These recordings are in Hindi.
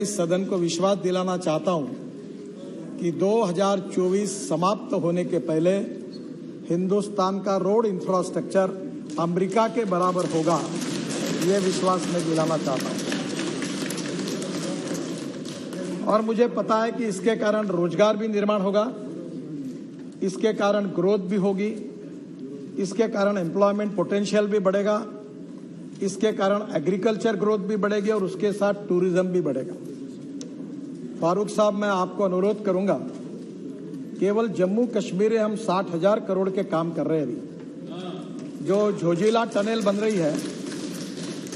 इस सदन को विश्वास दिलाना चाहता हूं कि 2024 समाप्त होने के पहले हिंदुस्तान का रोड इंफ्रास्ट्रक्चर अमेरिका के बराबर होगा, ये विश्वास मैं दिलाना चाहता हूं। और मुझे पता है कि इसके कारण रोजगार भी निर्माण होगा, इसके कारण ग्रोथ भी होगी, इसके कारण एम्प्लॉयमेंट पोटेंशियल भी बढ़ेगा, इसके कारण एग्रीकल्चर ग्रोथ भी बढ़ेगी और उसके साथ टूरिज्म भी बढ़ेगा। फारूक साहब, मैं आपको अनुरोध करूंगा, केवल जम्मू कश्मीर में हम 60,000 करोड़ के काम कर रहे हैं। अभी जो झोजिला टनल बन रही है,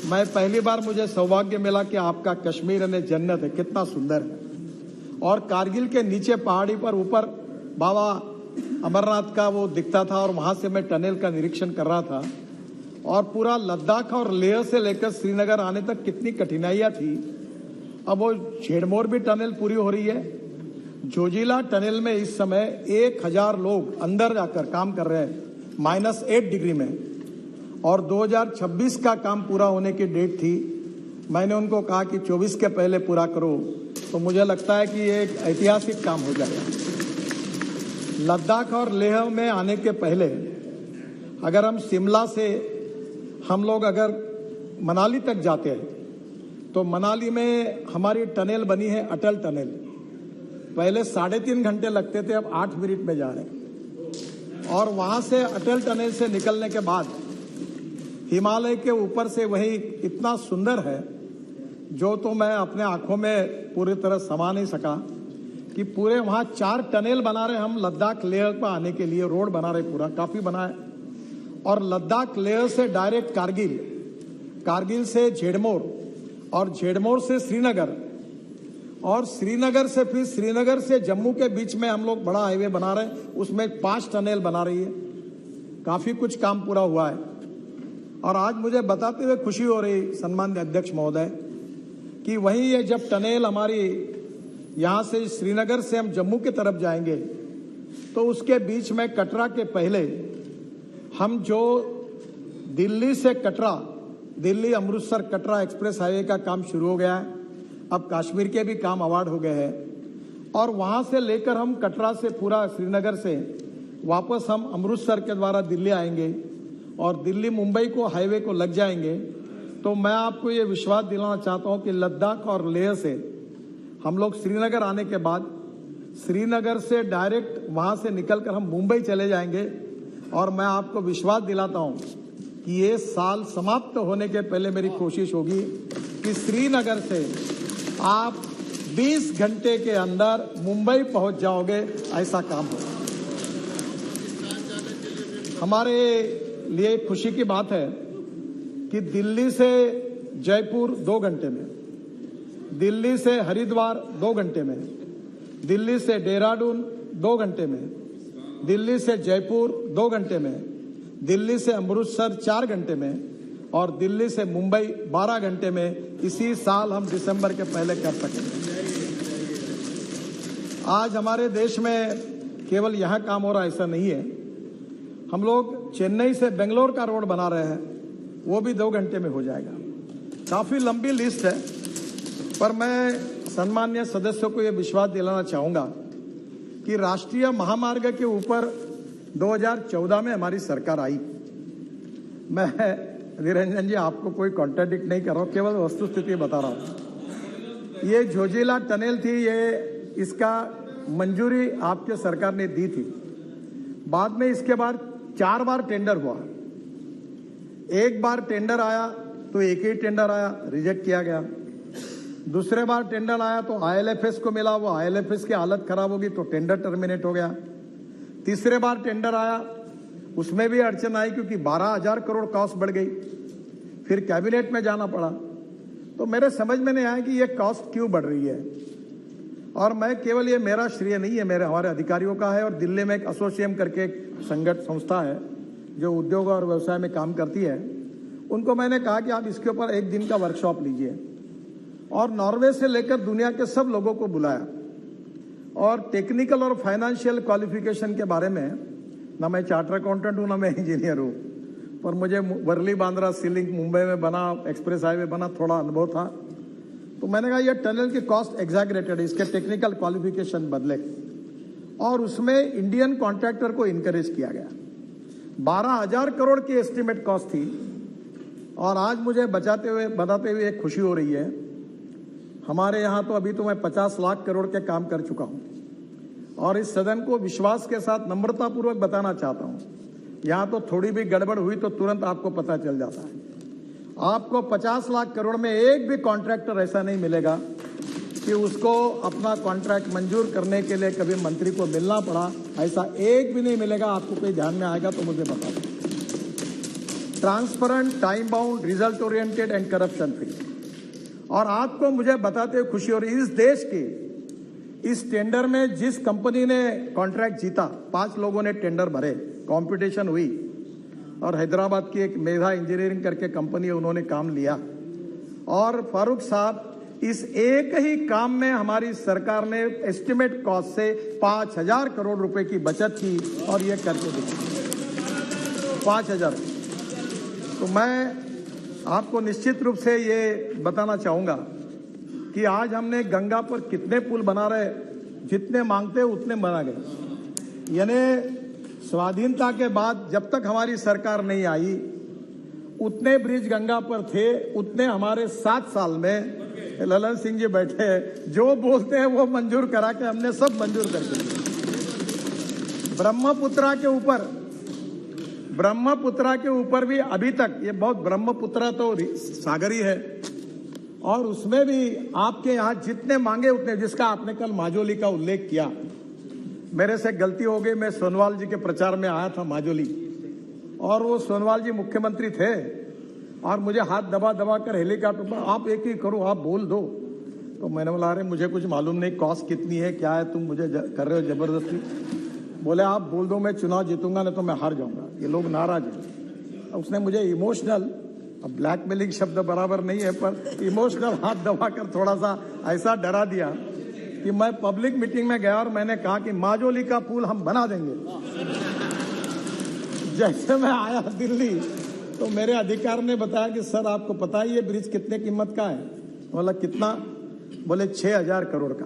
मैं पहली बार मुझे सौभाग्य मिला कि आपका कश्मीर में जन्नत है, कितना सुंदर है। और कारगिल के नीचे पहाड़ी पर ऊपर बाबा अमरनाथ का वो दिखता था और वहां से मैं टनल का निरीक्षण कर रहा था। और पूरा लद्दाख और लेह से लेकर श्रीनगर आने तक कितनी कठिनाइयां थी। अब वो झेड़मोर भी टनल पूरी हो रही है। झोजिला टनल में इस समय 1,000 लोग अंदर जाकर काम कर रहे हैं -8 डिग्री में, और 2026 का काम पूरा होने की डेट थी। मैंने उनको कहा कि 24 के पहले पूरा करो, तो मुझे लगता है कि ये एक ऐतिहासिक काम हो जाएगा। लद्दाख और लेह में आने के पहले अगर हम शिमला से हम लोग अगर मनाली तक जाते हैं, तो मनाली में हमारी टनल बनी है, अटल टनल। पहले 3.5 घंटे लगते थे, अब 8 मिनट में जा रहे हैं। और वहां से अटल टनल से निकलने के बाद हिमालय के ऊपर से वही इतना सुंदर है, जो तो मैं अपने आंखों में पूरी तरह समा नहीं सका, कि पूरे वहां 4 टनल बना रहे हम लद्दाख लेह पर आने के लिए। रोड बना रहे, पूरा काफी बना है। और लद्दाख लेह से डायरेक्ट कारगिल, कारगिल से झेड़मोर, और झेड़मोर से श्रीनगर, और श्रीनगर से फिर श्रीनगर से जम्मू के बीच में हम लोग बड़ा हाईवे बना रहे हैं, उसमें 5 टनल बना रही है। काफी कुछ काम पूरा हुआ है। और आज मुझे बताते हुए खुशी हो रही, सम्माननीय अध्यक्ष महोदय, कि वहीं ये जब टनल हमारी यहां से श्रीनगर से हम जम्मू की तरफ जाएंगे, तो उसके बीच में कटरा के पहले हम जो दिल्ली से कटरा, दिल्ली अमृतसर कटरा एक्सप्रेस हाईवे का काम शुरू हो गया है। अब कश्मीर के भी काम अवार्ड हो गए हैं, और वहां से लेकर हम कटरा से पूरा श्रीनगर से वापस हम अमृतसर के द्वारा दिल्ली आएंगे और दिल्ली मुंबई को हाईवे को लग जाएंगे। तो मैं आपको ये विश्वास दिलाना चाहता हूं कि लद्दाख और लेह से हम लोग श्रीनगर आने के बाद श्रीनगर से डायरेक्ट वहां से निकलकर हम मुंबई चले जाएंगे। और मैं आपको विश्वास दिलाता हूं कि ये साल समाप्त होने के पहले मेरी कोशिश होगी कि श्रीनगर से आप 20 घंटे के अंदर मुंबई पहुंच जाओगे, ऐसा काम हो। हमारे लिए खुशी की बात है कि दिल्ली से जयपुर 2 घंटे में, दिल्ली से हरिद्वार 2 घंटे में, दिल्ली से देहरादून 2 घंटे में, दिल्ली से जयपुर 2 घंटे में, दिल्ली से अमृतसर 4 घंटे में, और दिल्ली से मुंबई 12 घंटे में इसी साल हम दिसंबर के पहले कर सकेंगे। आज हमारे देश में केवल यहां काम हो रहा ऐसा नहीं है। हम लोग चेन्नई से बेंगलोर का रोड बना रहे हैं, वो भी 2 घंटे में हो जाएगा। काफी लंबी लिस्ट है, पर मैं सम्माननीय सदस्यों को यह विश्वास दिलाना चाहूंगा कि राष्ट्रीय महामार्ग के ऊपर 2014 में हमारी सरकार आई। मैं निरंजन जी आपको कोई कॉन्ट्राडिक्ट नहीं कर रहा हूं, केवल वस्तुस्थिति बता रहा हूं। ये झोजिला टनल थी, ये इसका मंजूरी आपके सरकार ने दी थी। बाद में इसके बाद 4 बार टेंडर हुआ। एक बार टेंडर आया तो एक ही टेंडर आया, रिजेक्ट किया गया। दूसरे बार टेंडर आया तो आईएलएफएस को मिला, वो आईएलएफएस की हालत खराब होगी तो टेंडर टर्मिनेट हो गया। तीसरे बार टेंडर आया, उसमें भी अड़चन आई क्योंकि 12,000 करोड़ कॉस्ट बढ़ गई। फिर कैबिनेट में जाना पड़ा। तो मेरे समझ में नहीं आया कि ये कॉस्ट क्यों बढ़ रही है। और मैं केवल, ये मेरा श्रेय नहीं है, मेरे हमारे अधिकारियों का है। और दिल्ली में एक एसोसिएम करके एक संस्था है जो उद्योग और व्यवसाय में काम करती है, उनको मैंने कहा कि आप इसके ऊपर 1 दिन का वर्कशॉप लीजिए। और नॉर्वे से लेकर दुनिया के सब लोगों को बुलाया, और टेक्निकल और फाइनेंशियल क्वालिफिकेशन के बारे में, ना मैं चार्टर अकाउंटेंट हूं ना मैं इंजीनियर हूं, पर मुझे वर्ली बांद्रा सी लिंक मुंबई में बना, एक्सप्रेस हाईवे बना, थोड़ा अनुभव था। तो मैंने कहा ये टनल की कॉस्ट एग्जैगरेटेड है, इसके टेक्निकल क्वालिफिकेशन बदले, और उसमें इंडियन कॉन्ट्रैक्टर को इनकरेज किया गया। 12,000 करोड़ की एस्टिमेट कॉस्ट थी, और आज मुझे बताते हुए एक खुशी हो रही है, हमारे यहाँ तो अभी तो मैं 50 लाख करोड़ के काम कर चुका हूँ, और इस सदन को विश्वास के साथ नम्रतापूर्वक बताना चाहता हूँ, यहाँ तो थोड़ी भी गड़बड़ हुई तो तुरंत आपको पता चल जाता है। आपको 50 लाख करोड़ में एक भी कॉन्ट्रैक्टर ऐसा नहीं मिलेगा कि उसको अपना कॉन्ट्रैक्ट मंजूर करने के लिए कभी मंत्री को मिलना पड़ा, ऐसा एक भी नहीं मिलेगा। आपको कोई ध्यान में आएगा तो मुझे बता दो। Transparent, time bound, result oriented and corruption free. और आपको मुझे बताते हुए खुशी हो रही है, इस देश के इस टेंडर में जिस कंपनी ने कॉन्ट्रैक्ट जीता, 5 लोगों ने टेंडर भरे, कंपटीशन हुई, और हैदराबाद की एक मेधा इंजीनियरिंग करके कंपनी है, उन्होंने काम लिया। और फारूक साहब, इस एक ही काम में हमारी सरकार ने एस्टिमेट कॉस्ट से 5,000 करोड़ रुपए की बचत की, और ये करके दिखाई 5,000। तो मैं आपको निश्चित रूप से ये बताना चाहूंगा कि आज हमने गंगा पर कितने पुल बना रहे, जितने मांगते उतने बना गए। यानी स्वाधीनता के बाद जब तक हमारी सरकार नहीं आई, उतने ब्रिज गंगा पर थे, उतने हमारे 7 साल में ललन सिंह जी बैठे हैं, जो बोलते हैं वो मंजूर करा के हमने सब मंजूर करके दिए। ब्रह्मपुत्रा के ऊपर भी अभी तक ये बहुत, ब्रह्मपुत्रा तो सागर ही है, और उसमें भी आपके यहाँ जितने मांगे उतने, जिसका आपने कल माजोली का उल्लेख किया, मेरे से गलती हो गई, मैं सोनवाल जी के प्रचार में आया था माजोली, और वो सोनवाल जी मुख्यमंत्री थे, और मुझे हाथ दबा दबा कर हेलीकॉप्टर पर, आप एक ही करो, आप बोल दो। तो मैंने बोला अरे मुझे कुछ मालूम नहीं, कॉस्ट कितनी है, क्या है, तुम मुझे कर रहे हो जबरदस्ती। बोले आप बोल दो, मैं चुनाव जीतूंगा, नहीं तो मैं हार जाऊंगा। ये लोग नाराज हैं। उसने मुझे इमोशनल, अब ब्लैकमेलिंग शब्द बराबर नहीं है, पर इमोशनल हाथ दबा कर थोड़ा सा ऐसा डरा दिया कि मैं पब्लिक मीटिंग में गया और मैंने कहा कि माजोली का पुल हम बना देंगे। जैसे मैं आया दिल्ली तो मेरे अधिकारी ने बताया कि सर आपको पता है ये ब्रिज कितने कीमत का है? बोला कितना? बोले 6,000 करोड़ का।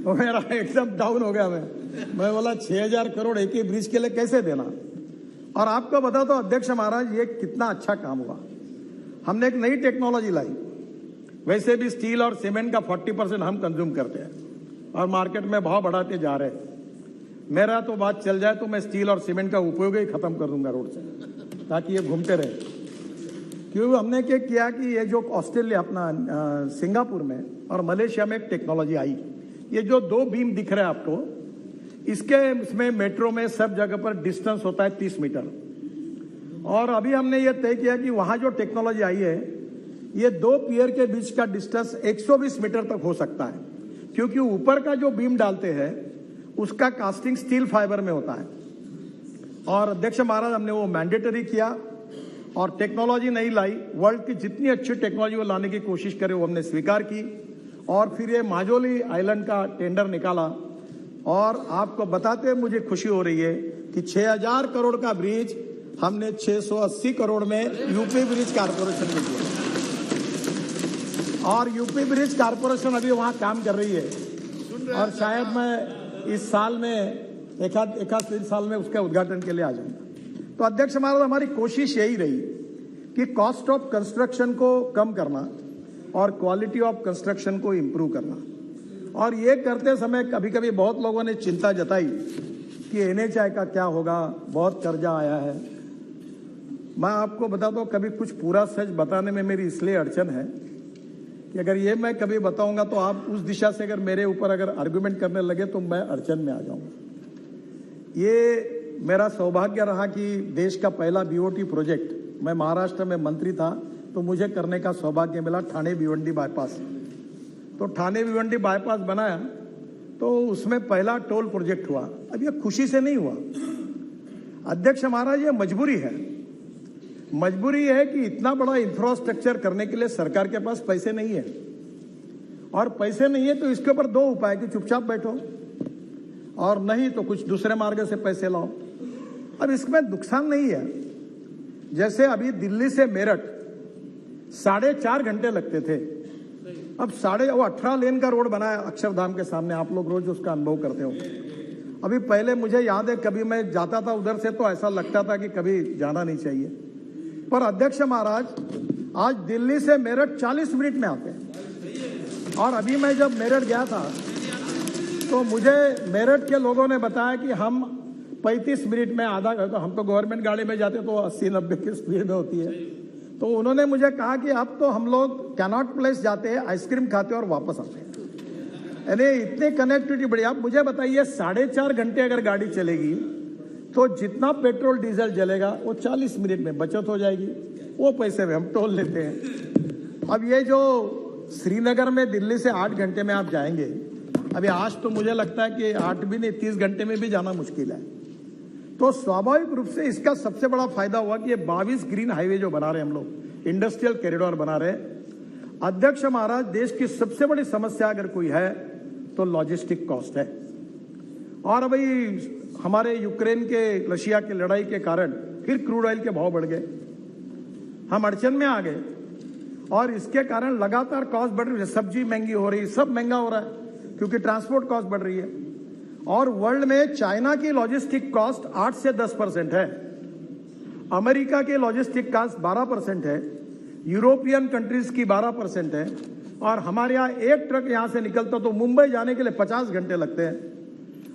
तो मेरा एकदम डाउन हो गया। मैं बोला 6,000 करोड़ एक ही ब्रिज के लिए कैसे देना? और आपको बता दो अध्यक्ष महाराज, ये कितना अच्छा काम हुआ। हमने एक नई टेक्नोलॉजी लाई। वैसे भी स्टील और सीमेंट का 40% हम कंज्यूम करते हैं और मार्केट में भाव बढ़ाते जा रहे हैं। मेरा तो बात चल जाए तो मैं स्टील और सीमेंट का उपयोग ही खत्म कर दूंगा रोड से, ताकि ये घूमते रहे। क्योंकि हमने क्या किया कि ये जो ऑस्ट्रेलिया, अपना सिंगापुर में और मलेशिया में एक टेक्नोलॉजी आई, ये जो 2 बीम दिख रहे हैं आपको, इसमें मेट्रो में सब जगह पर डिस्टेंस होता है 30 मीटर। और अभी हमने ये तय किया कि वहां जो टेक्नोलॉजी आई है, ये 2 पियर के बीच का डिस्टेंस 120 मीटर तक हो सकता है, क्योंकि ऊपर का जो बीम डालते हैं उसका कास्टिंग स्टील फाइबर में होता है। और अध्यक्ष महाराज, हमने वो मैंडेटरी किया और टेक्नोलॉजी नहीं लाई। वर्ल्ड की जितनी अच्छी टेक्नोलॉजी वो लाने की कोशिश करे वो हमने स्वीकार की, और फिर ये माजोली आइलैंड का टेंडर निकाला। और आपको बताते हुए मुझे खुशी हो रही है कि 6,000 करोड़ का ब्रिज हमने 680 करोड़ में यूपी ब्रिज कारपोरेशन को दिया, और यूपी ब्रिज कारपोरेशन अभी वहां काम कर रही है, और शायद मैं इस साल में एक आध 3 साल में उसके उद्घाटन के लिए आ जाऊंगा। तो अध्यक्ष महाराज, हमारी कोशिश यही रही कि कॉस्ट ऑफ कंस्ट्रक्शन को कम करना और क्वालिटी ऑफ कंस्ट्रक्शन को इंप्रूव करना। और ये करते समय कभी कभी बहुत लोगों ने चिंता जताई कि NHAI का क्या होगा, बहुत कर्जा आया है। मैं आपको बता दूं, कभी कुछ पूरा सच बताने में मेरी इसलिए अड़चन है कि अगर ये मैं कभी बताऊंगा तो आप उस दिशा से अगर मेरे ऊपर अगर आर्गुमेंट करने लगे तो मैं अड़चन में आ जाऊंगा। ये मेरा सौभाग्य रहा कि देश का पहला BOT प्रोजेक्ट, मैं महाराष्ट्र में मंत्री था तो मुझे करने का सौभाग्य मिला, ठाणे भिवंडी बाईपास। तो ठाणे भिवंडी बाईपास बनाया तो उसमें पहला टोल प्रोजेक्ट हुआ। अब ये खुशी से नहीं हुआ अध्यक्ष महाराज, ये मजबूरी है। मजबूरी है कि इतना बड़ा इंफ्रास्ट्रक्चर करने के लिए सरकार के पास पैसे नहीं है, और पैसे नहीं है तो इसके ऊपर 2 उपाय कि चुपचाप बैठो, और नहीं तो कुछ दूसरे मार्ग से पैसे लाओ। अब इसमें नुकसान नहीं है। जैसे अभी दिल्ली से मेरठ 4.5 घंटे लगते थे, अब 18 लेन का रोड बना है अक्षरधाम के सामने, आप लोग रोज उसका अनुभव करते हो। अभी पहले मुझे याद है कभी मैं जाता था उधर से तो ऐसा लगता था कि कभी जाना नहीं चाहिए, पर अध्यक्ष महाराज आज दिल्ली से मेरठ 40 मिनट में आते हैं। और अभी मैं जब मेरठ गया था तो मुझे मेरठ के लोगों ने बताया कि हम 35 मिनट में आधा, तो हम तो गवर्नमेंट गाड़ी में जाते तो 80-90 की स्पीड में होती है, तो उन्होंने मुझे कहा कि अब तो हम लोग कैनॉट प्लेस जाते हैं, आइसक्रीम खाते हैं और वापस आते हैं। यानी इतनी कनेक्टिविटी बढ़िया। आप मुझे बताइए 4.5 घंटे अगर गाड़ी चलेगी तो जितना पेट्रोल डीजल जलेगा वो 40 मिनट में बचत हो जाएगी, वो पैसे में हम टोल लेते हैं। अब ये जो श्रीनगर में दिल्ली से 8 घंटे में आप जाएंगे, अभी आज तो मुझे लगता है कि 8 भी नहीं 30 घंटे में भी जाना मुश्किल है। तो स्वाभाविक रूप से इसका सबसे बड़ा फायदा हुआ कि ये 22 ग्रीन हाईवे जो बना रहे हैं हम लोग, इंडस्ट्रियल कॉरिडोर बना रहे हैं। अध्यक्ष महाराज, देश की सबसे बड़ी समस्या अगर कोई है तो लॉजिस्टिक कॉस्ट है। और अभी हमारे यूक्रेन के रशिया की लड़ाई के कारण फिर क्रूड ऑयल के भाव बढ़ गए, हम अड़चन में आ गए और इसके कारण लगातार कॉस्ट बढ़ रही है। सब्जी महंगी हो रही है, सब महंगा हो रहा है क्योंकि ट्रांसपोर्ट कॉस्ट बढ़ रही है। और वर्ल्ड में चाइना की लॉजिस्टिक कॉस्ट 8 से 10% है, अमेरिका की लॉजिस्टिक कॉस्ट 12% है, यूरोपियन कंट्रीज की 12% है, और हमारे यहाँ एक ट्रक यहाँ से निकलता तो मुंबई जाने के लिए 50 घंटे लगते हैं।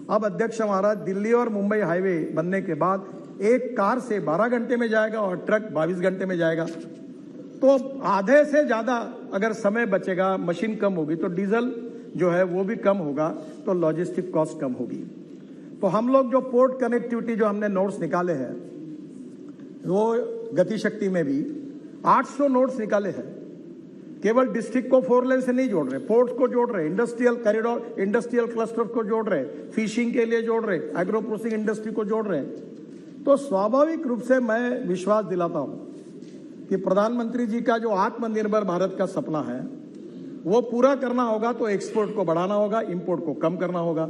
अब अध्यक्ष महाराज, दिल्ली और मुंबई हाईवे बनने के बाद एक कार से 12 घंटे में जाएगा और ट्रक 22 घंटे में जाएगा, तो आधे से ज्यादा अगर समय बचेगा, मशीन कम होगी तो डीजल जो है वो भी कम होगा, तो लॉजिस्टिक कॉस्ट कम होगी। तो हम लोग जो पोर्ट कनेक्टिविटी जो हमने नोट्स निकाले हैं, वो गतिशक्ति में भी 800 नोट्स निकाले हैं। केवल डिस्ट्रिक्ट को 4 लेन से नहीं जोड़ रहे, पोर्ट्स को जोड़ रहे, इंडस्ट्रियल कॉरिडोर, इंडस्ट्रियल क्लस्टर को जोड़ रहे, फिशिंग के लिए जोड़ रहे, एग्रो प्रोसेसिंग इंडस्ट्री को जोड़ रहे। तो स्वाभाविक रूप से मैं विश्वास दिलाता हूं कि प्रधानमंत्री जी का जो आत्मनिर्भर भारत का सपना है वो पूरा करना होगा तो एक्सपोर्ट को बढ़ाना होगा, इंपोर्ट को कम करना होगा।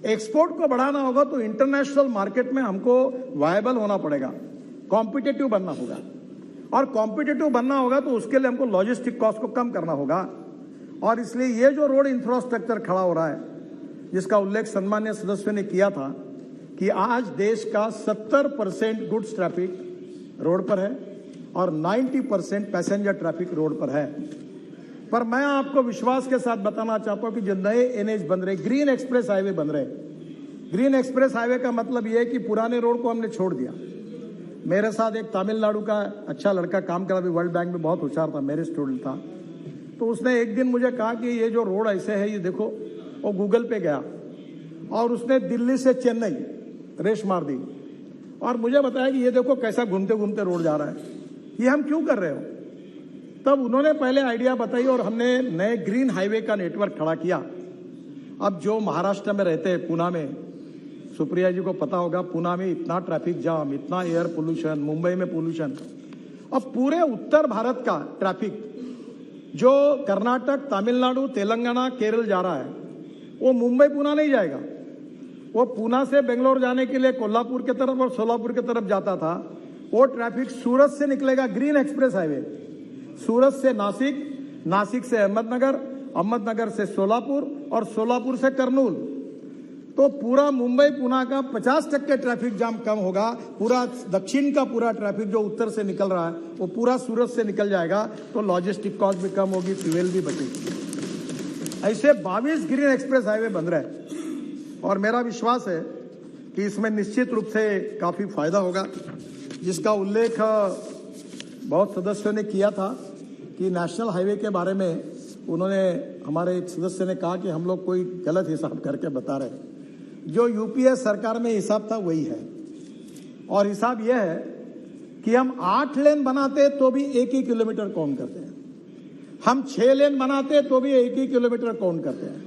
एक्सपोर्ट को बढ़ाना होगा तो इंटरनेशनल मार्केट में हमको वायबल होना पड़ेगा, कॉम्पिटिटिव बनना होगा, और कॉम्पिटिटिव बनना होगा तो उसके लिए हमको लॉजिस्टिक कॉस्ट को कम करना होगा। और इसलिए ये जो रोड इंफ्रास्ट्रक्चर खड़ा हो रहा है, जिसका उल्लेख सम्मान्य सदस्य ने किया था कि आज देश का 70% गुड्स ट्रैफिक रोड पर है और 90% पैसेंजर ट्रैफिक रोड पर है। पर मैं आपको विश्वास के साथ बताना चाहता हूं कि जो नए एनएच बन रहे, ग्रीन एक्सप्रेस हाईवे बन रहे, ग्रीन एक्सप्रेस हाईवे का मतलब यह है कि पुराने रोड को हमने छोड़ दिया। मेरे साथ एक तमिलनाडु का अच्छा लड़का काम करा, भी वर्ल्ड बैंक में बहुत होशियार था, मेरे स्टूडेंट था, तो उसने एक दिन मुझे कहा कि ये जो रोड ऐसे है, ये देखो, वो गूगल पे गया और उसने दिल्ली से चेन्नई रेस मार दी और मुझे बताया कि ये देखो कैसा घूमते घूमते रोड जा रहा है, ये हम क्यों कर रहे हो। तब उन्होंने पहले आइडिया बताई और हमने नए ग्रीन हाईवे का नेटवर्क खड़ा किया। अब जो महाराष्ट्र में रहते हैं, पुणे में, सुप्रिया जी को पता होगा, पुणे में इतना ट्रैफिक जाम, इतना एयर पोल्यूशन, मुंबई में पोल्यूशन। अब पूरे उत्तर भारत का ट्रैफिक जो कर्नाटक, तमिलनाडु, तेलंगाना, केरल जा रहा है, वो मुंबई पुणे नहीं जाएगा। वो पुणे से बेंगलोर जाने के लिए कोल्हापुर की तरफ और सोलापुर की तरफ जाता था, वो ट्रैफिक सूरत से निकलेगा, ग्रीन एक्सप्रेस हाईवे, सूरत से नासिक, नासिक से अहमदनगर, अहमदनगर से सोलापुर और सोलापुर से कर्नूल। तो पूरा मुंबई पुणे का 50% ट्रैफिक जाम कम होगा। पूरा दक्षिण का पूरा ट्रैफिक जो उत्तर से निकल रहा है वो पूरा सूरत से निकल जाएगा, तो लॉजिस्टिक कॉस्ट भी कम होगी, फ्यूल भी बचेगी। ऐसे 22 ग्रीन एक्सप्रेस हाईवे बन रहे हैं और मेरा विश्वास है कि इसमें निश्चित रूप से काफी फायदा होगा, जिसका उल्लेख बहुत सदस्यों ने किया था कि नेशनल हाईवे के बारे में उन्होंने, हमारे एक सदस्य ने कहा कि हम लोग कोई गलत हिसाब करके बता रहे हैं। जो यूपीए सरकार में हिसाब था वही है, और हिसाब यह है कि हम 8 लेन बनाते तो भी 1 ही किलोमीटर काउंट करते हैं, हम 6 लेन बनाते तो भी 1 ही किलोमीटर काउंट करते हैं,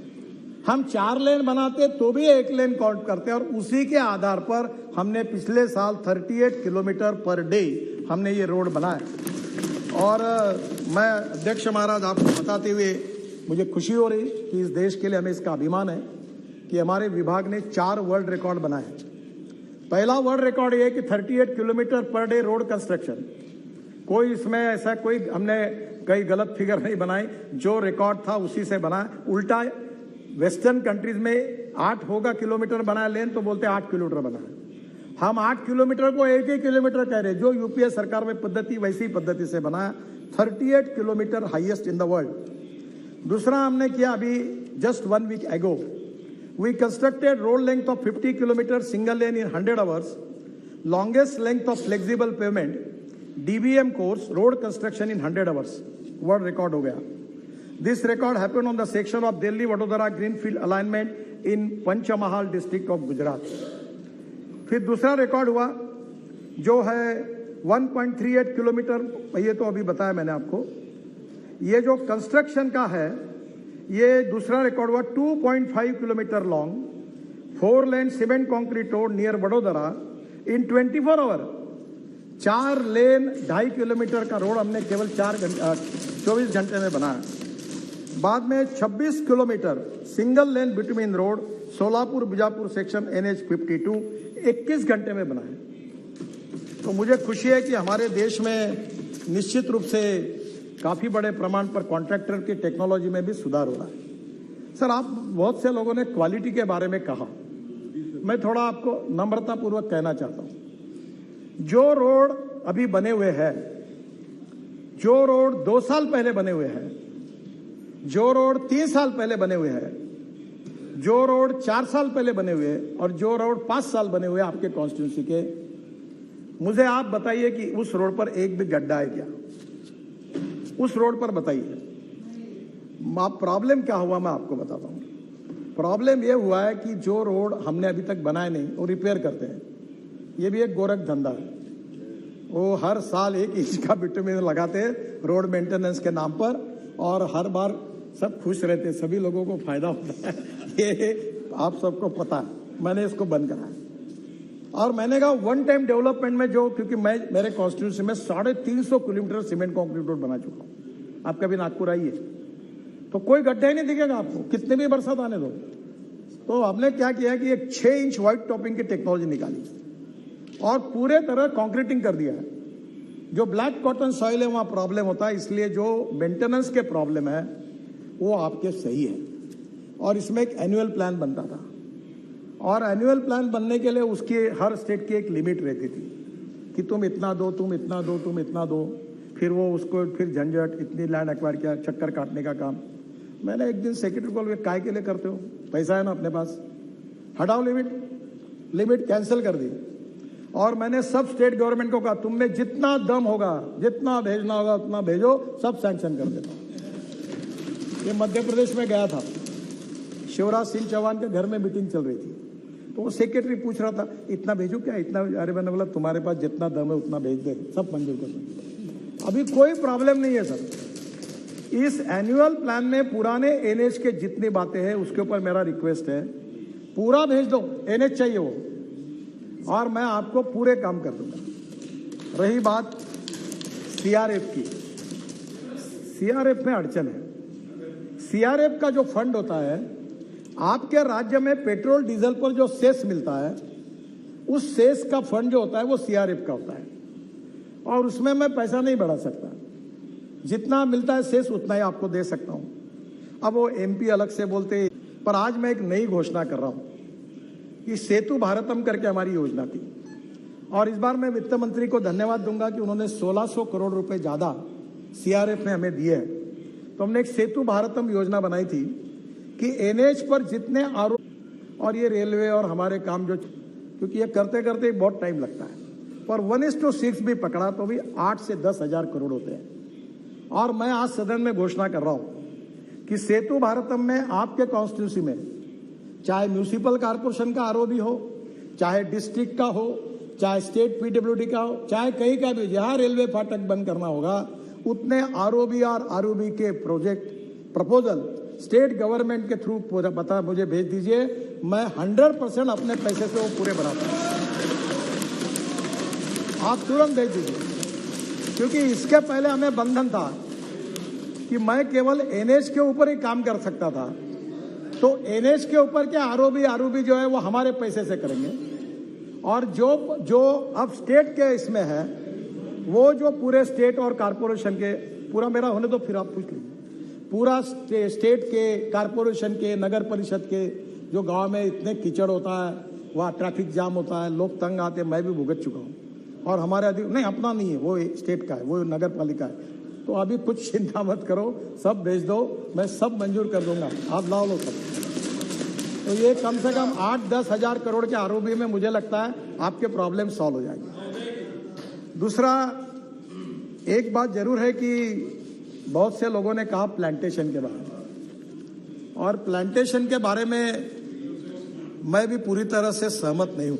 हम 4 लेन बनाते तो भी 1 लेन काउंट करते हैं। और उसी के आधार पर हमने पिछले साल 38 किलोमीटर पर डे हमने ये रोड बनाया। और मैं अध्यक्ष महाराज आपको बताते हुए मुझे खुशी हो रही कि इस देश के लिए हमें इसका अभिमान है कि हमारे विभाग ने 4 वर्ल्ड रिकॉर्ड बनाए हैं। पहला वर्ल्ड रिकॉर्ड ये है कि 38 kilometre per day road construction, कोई इसमें ऐसा कोई हमने कई गलत फिगर नहीं बनाई, जो रिकॉर्ड था उसी से बना। उल्टा वेस्टर्न कंट्रीज में 8 होगा किलोमीटर बनाया लेन, तो बोलते 8 किलोमीटर बनाया। हम 8 किलोमीटर को 1 किलोमीटर कह रहे। जो यूपीए सरकार में पद्धति वैसी पद्धति से बनाया। 38 kilometre highest in the world. दूसरा हमने किया अभी just 1 week ago, we constructed road length of 50 kilometre single lane in 100 hours, longest length of flexible pavement DBM course road construction in 100 hours, world record हो गया। This record happened on the section of Delhi Vadodara greenfield alignment in Panchmahal district of Gujarat. फिर दूसरा रिकॉर्ड हुआ जो है 1.38 किलोमीटर, ये तो अभी बताया मैंने आपको। ये जो कंस्ट्रक्शन का है, ये दूसरा रिकॉर्ड हुआ 2.5 kilometre long 4 lane cement concrete road near Vadodara in 24 hour. 4 lane 2.5 kilometre का रोड हमने केवल 24 घंटे में बनाया। बाद में 26 kilometre single lane between road Solapur Bijapur section NH 52 21 घंटे में बनाए। तो मुझे खुशी है कि हमारे देश में निश्चित रूप से काफी बड़े प्रमाण पर कॉन्ट्रैक्टर की टेक्नोलॉजी में भी सुधार हो रहा है। सर, आप बहुत से लोगों ने क्वालिटी के बारे में कहा, मैं थोड़ा आपको नम्रतापूर्वक कहना चाहता हूं। जो रोड अभी बने हुए हैं, जो रोड 2 साल पहले बने हुए हैं, जो रोड 3 साल पहले बने हुए हैं, जो रोड 4 साल पहले बने हुए हैं और जो रोड 5 साल बने हुए आपके कॉन्स्टिट्यूंसी के, मुझे आप बताइए कि उस रोड पर एक भी गड्ढा है क्या? उस रोड पर बताइए। प्रॉब्लम क्या हुआ मैं आपको बताता हूं। प्रॉब्लम यह हुआ है कि जो रोड हमने अभी तक बनाए नहीं वो रिपेयर करते हैं। ये भी एक गोरख धंधा है। वो हर साल 1 इंच का बिटुमिन लगाते हैं रोड मेंटेनेंस के नाम पर, और हर बार सब खुश रहते हैं, सभी लोगों को फायदा होता है। ये आप सबको पता है। मैंने इसको बंद कराया और मैंने कहा वन टाइम डेवलपमेंट में जो, क्योंकि मैं मेरे कॉन्स्टिट्यूंसी में 350 किलोमीटर सीमेंट कॉन्क्रीट रोड बना चुका हूं। आप कभी नागपुर आइए तो कोई गड्ढा ही नहीं दिखेगा आपको, कितने भी बरसात आने दो। तो हमने क्या किया कि एक 6 इंच व्हाइट टॉपिंग की टेक्नोलॉजी निकाली और पूरे तरह कॉन्क्रीटिंग कर दिया है। जो ब्लैक कॉटन सॉइल है वहां प्रॉब्लम होता है, इसलिए जो मेंटेनेंस के प्रॉब्लम है वो आपके सही है। और इसमें एक एनुअल प्लान बनता था, और एनुअल प्लान बनने के लिए उसकी हर स्टेट की एक लिमिट रहती थी कि तुम इतना दो, तुम इतना दो, तुम इतना दो। फिर वो उसको फिर झंझट, इतनी लैंड एक्वायर किया, चक्कर काटने का काम। मैंने एक दिन सेक्रेटरी को, काय के लिए करते हो, पैसा है ना अपने पास, हटाओ लिमिट कैंसिल कर दी। और मैंने सब स्टेट गवर्नमेंट को कहा तुम में जितना दम होगा, जितना भेजना होगा उतना भेजो, सब सैंक्शन कर देता हूं। ये मध्य प्रदेश में गया था, शिवराज सिंह चौहान के घर में मीटिंग चल रही थी, तो वो सेक्रेटरी पूछ रहा था इतना भेजो क्या, इतना। अरे मैंने बोला तुम्हारे पास जितना दम है उतना भेज दे, सब मंजूर कर देंगे। अभी कोई प्रॉब्लम नहीं है सर। इस एनुअल प्लान में पुराने NH के जितनी बातें हैं उसके ऊपर मेरा रिक्वेस्ट है, पूरा भेज दो। NH चाहिए वो, और मैं आपको पूरे काम कर दूंगा। रही बात CRF की, CRF में अड़चन है। CRF का जो फंड होता है, आपके राज्य में पेट्रोल डीजल पर जो सेस मिलता है, उस सेस का फंड जो होता है वो CRF का होता है, और उसमें मैं पैसा नहीं बढ़ा सकता। जितना मिलता है सेस उतना ही आपको दे सकता हूं। अब वो MP अलग से बोलते, पर आज मैं एक नई घोषणा कर रहा हूं कि सेतु भारतम करके हमारी योजना थी, और इस बार मैं वित्त मंत्री को धन्यवाद दूंगा कि उन्होंने 1600 करोड़ रुपए ज्यादा CRF में हमें दिए हैं। तो हमने एक सेतु भारतम योजना बनाई थी कि NH पर जितने आरोप, और ये रेलवे और हमारे काम जो, क्योंकि ये करते करते बहुत टाइम लगता है, पर 1:6 भी पकड़ा तो भी 8 से 10 हजार करोड़ होते हैं। और मैं आज सदन में घोषणा कर रहा हूं कि सेतु भारतम में आपके कॉन्स्टिट्यूंसी में चाहे म्यूनिसिपल कॉर्पोरेशन का ROB हो, चाहे डिस्ट्रिक्ट का हो, चाहे स्टेट PWD का हो, चाहे कहीं का भी, जहां रेलवे फाटक बंद करना होगा, उतने ROB और ROB के प्रोजेक्ट प्रपोजल स्टेट गवर्नमेंट के थ्रू बता मुझे भेज दीजिए। मैं 100% अपने पैसे से वो पूरे बनाता हूं। आप तुरंत भेज दीजिए, क्योंकि इसके पहले हमें बंधन था कि मैं केवल NH के ऊपर ही काम कर सकता था। तो NH के ऊपर के ROB जो है वो हमारे पैसे से करेंगे, और जो अब स्टेट के इसमें है वो जो पूरे स्टेट और कारपोरेशन के, पूरा मेरा होने तो फिर आप पूछ लीजिए, पूरा स्टेट के, कारपोरेशन के, नगर परिषद के, जो गांव में इतने कीचड़ होता है, वहाँ ट्रैफिक जाम होता है, लोग तंग आते हैं, मैं भी भुगत चुका हूँ। और हमारे नहीं, अपना नहीं है, वो स्टेट का है, वो नगर पालिका है। तो अभी कुछ चिंता मत करो, सब भेज दो, मैं सब मंजूर कर दूंगा, आप लाओ लो सब। तो ये कम से कम 8-10 हजार करोड़ के आरओबी में मुझे लगता है आपके प्रॉब्लम सॉल्व हो जाएंगे। दूसरा, एक बात जरूर है कि बहुत से लोगों ने कहा प्लांटेशन के बारे में, और प्लांटेशन के बारे में मैं भी पूरी तरह से सहमत नहीं हूं।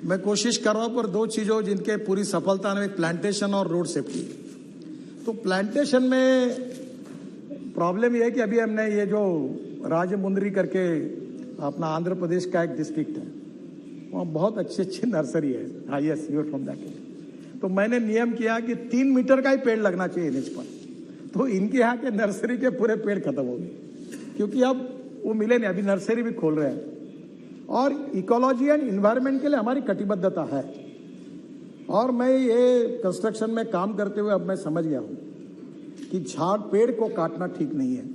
मैं कोशिश कर रहा हूं, पर दो चीजों जिनके पूरी सफलता में, प्लांटेशन और रोड सेफ्टी। तो प्लांटेशन में प्रॉब्लम यह है कि अभी हमने ये जो राजमुंदरी करके अपना आंध्र प्रदेश का एक डिस्ट्रिक्ट है, वहाँ बहुत अच्छी अच्छी नर्सरी है। हाँ, yes, you are from that. तो मैंने नियम किया कि 3 मीटर का ही पेड़ लगना चाहिए एनएच पर। तो इनके यहाँ के नर्सरी के पूरे पेड़ खत्म हो गए, क्योंकि अब वो मिले नहीं। अभी नर्सरी भी खोल रहे हैं, और इकोलॉजी एंड इन्वायरमेंट के लिए हमारी कटिबद्धता है। और मैं ये कंस्ट्रक्शन में काम करते हुए अब मैं समझ गया हूं कि झाड़ पेड़ को काटना ठीक नहीं है,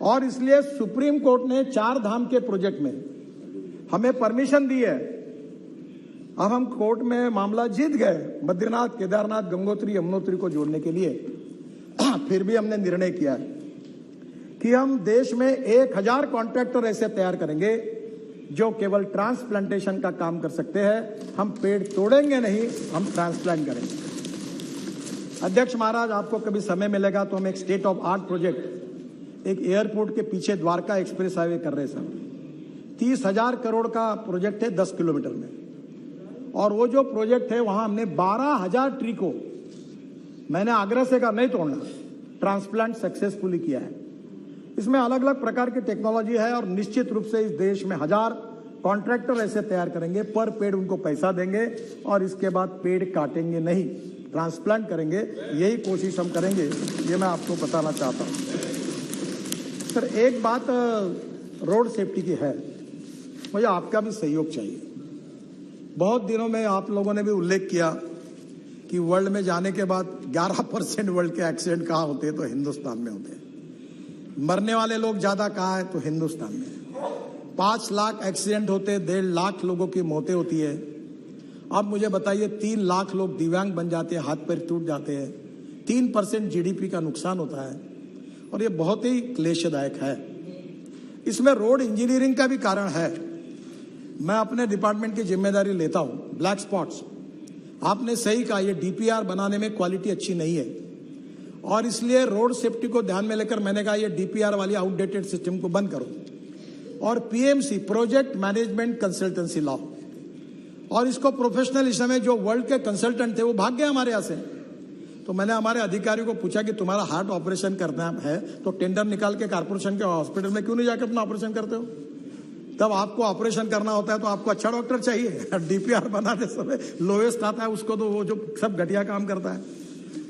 और इसलिए सुप्रीम कोर्ट ने 4 धाम के प्रोजेक्ट में हमें परमिशन दी है। अब हम कोर्ट में मामला जीत गए, बद्रीनाथ, केदारनाथ, गंगोत्री, यमुनोत्री को जोड़ने के लिए। फिर भी हमने निर्णय किया है कि हम देश में 1000 कॉन्ट्रैक्टर ऐसे तैयार करेंगे जो केवल ट्रांसप्लांटेशन का काम कर सकते हैं। हम पेड़ तोड़ेंगे नहीं, हम ट्रांसप्लांट करेंगे। अध्यक्ष महाराज, आपको कभी समय मिलेगा तो हम एक स्टेट ऑफ आर्ट प्रोजेक्ट, एक एयरपोर्ट के पीछे द्वारका एक्सप्रेस हाईवे कर रहे हैं सर। 30,000 करोड़ का प्रोजेक्ट है 10 किलोमीटर में, और वो जो प्रोजेक्ट है वहां हमने 12,000 ट्री को, मैंने आग्रह से कहा नहीं तोड़ना, ट्रांसप्लांट सक्सेसफुली किया है। इसमें अलग अलग प्रकार की टेक्नोलॉजी है, और निश्चित रूप से इस देश में 1000 कॉन्ट्रैक्टर ऐसे तैयार करेंगे, पर पेड़ उनको पैसा देंगे, और इसके बाद पेड़ काटेंगे नहीं, ट्रांसप्लांट करेंगे। यही कोशिश हम करेंगे, ये मैं आपको बताना चाहता हूं। सर, एक बात रोड सेफ्टी की है, मुझे आपका भी सहयोग चाहिए। बहुत दिनों में आप लोगों ने भी उल्लेख किया कि वर्ल्ड में जाने के बाद 11% वर्ल्ड के एक्सीडेंट कहाँ होते हैं, तो हिंदुस्तान में होते हैं। मरने वाले लोग ज्यादा कहाँ है, तो हिंदुस्तान में। 5 लाख एक्सीडेंट होते, 1.5 लाख लोगों की मौतें होती है। अब मुझे बताइए, 3 लाख लोग दिव्यांग बन जाते हैं, हाथ पैर टूट जाते हैं, 3% जीडीपी का नुकसान होता है, और ये बहुत ही क्लेशदायक है। इसमें रोड इंजीनियरिंग का भी कारण है। मैं अपने डिपार्टमेंट की जिम्मेदारी लेता हूं। ब्लैक स्पॉट्स, आपने सही कहा, ये डीपीआर बनाने में क्वालिटी अच्छी नहीं है, और इसलिए रोड सेफ्टी को ध्यान में लेकर मैंने कहा ये डीपीआर वाली आउटडेटेड सिस्टम को बंद करो, और पीएमसी, प्रोजेक्ट मैनेजमेंट कंसल्टेंसी लाओ। और इसको प्रोफेशनल, इस समय जो वर्ल्ड के कंसल्टेंट थे वो भाग गए हमारे यहाँ से। तो मैंने हमारे अधिकारियों को पूछा कि तुम्हारा हार्ट ऑपरेशन करना है तो टेंडर निकाल के कारपोरेशन के हॉस्पिटल में क्यों नहीं जाकर अपना ऑपरेशन करते हो? तब आपको ऑपरेशन करना होता है तो आपको अच्छा डॉक्टर चाहिए। डीपीआर बनाते समय लोएस्ट आता है उसको, तो वो जो सब घटिया काम करता है।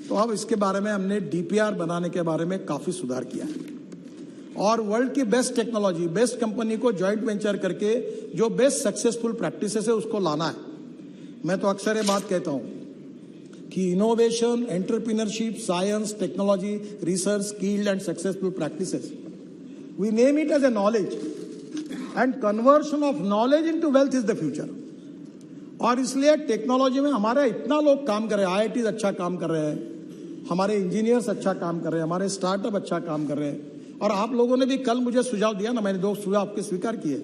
तो अब इसके बारे में हमने डीपीआर बनाने के बारे में काफी सुधार किया है, और वर्ल्ड की बेस्ट टेक्नोलॉजी, बेस्ट कंपनी को ज्वाइंट वेंचर करके जो बेस्ट सक्सेसफुल प्रैक्टिसेस है उसको लाना है। मैं तो अक्सर ये बात कहता हूं कि innovation, entrepreneurship, science, technology, research, skilled and successful practices, we name it as a knowledge, and conversion of knowledge into wealth is the future. और इसलिए टेक्नोलॉजी में हमारे इतना लोग काम कर रहे हैं, आईआईटी अच्छा काम कर रहे हैं, हमारे इंजीनियर्स अच्छा काम कर रहे हैं, हमारे स्टार्टअप अच्छा काम कर रहे हैं। और आप लोगों ने भी कल मुझे सुझाव दिया ना, मैंने 2 सुझाव आपके स्वीकार किए।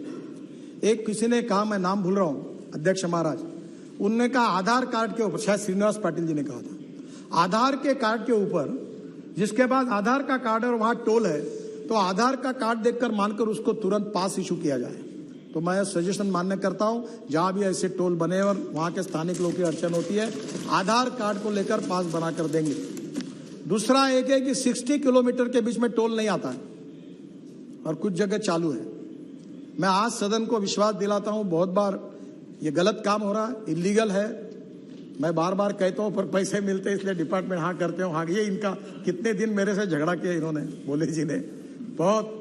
एक किसी ने कहा, मैं नाम भूल रहा हूं, अध्यक्ष महाराज, उनने कहा आधार कार्ड के ऊपर, शायद श्रीनिवास पाटिल जी ने कहा था, आधार के कार्ड के ऊपर, जिसके बाद आधार का कार्ड है और वहां टोल है, तो आधार का कार्ड देखकर मानकर उसको तुरंत पास इशू किया जाए। तो मैं सजेशन मान्य करता हूं, जहां भी ऐसे टोल बने और वहां के स्थानिक लोगों की अड़चन होती है, आधार कार्ड को लेकर पास बनाकर देंगे। दूसरा एक है कि 60 किलोमीटर के बीच में टोल नहीं आता है, और कुछ जगह चालू है। मैं आज सदन को विश्वास दिलाता हूं, बहुत बार ये गलत काम हो रहा है, इलीगल है। मैं बार बार कहता हूं, पर पैसे मिलते इसलिए डिपार्टमेंट हाँ करते हो। हाँ, ये इनका कितने दिन मेरे से झगड़ा किया इन्होंने, बोले जी ने बहुत।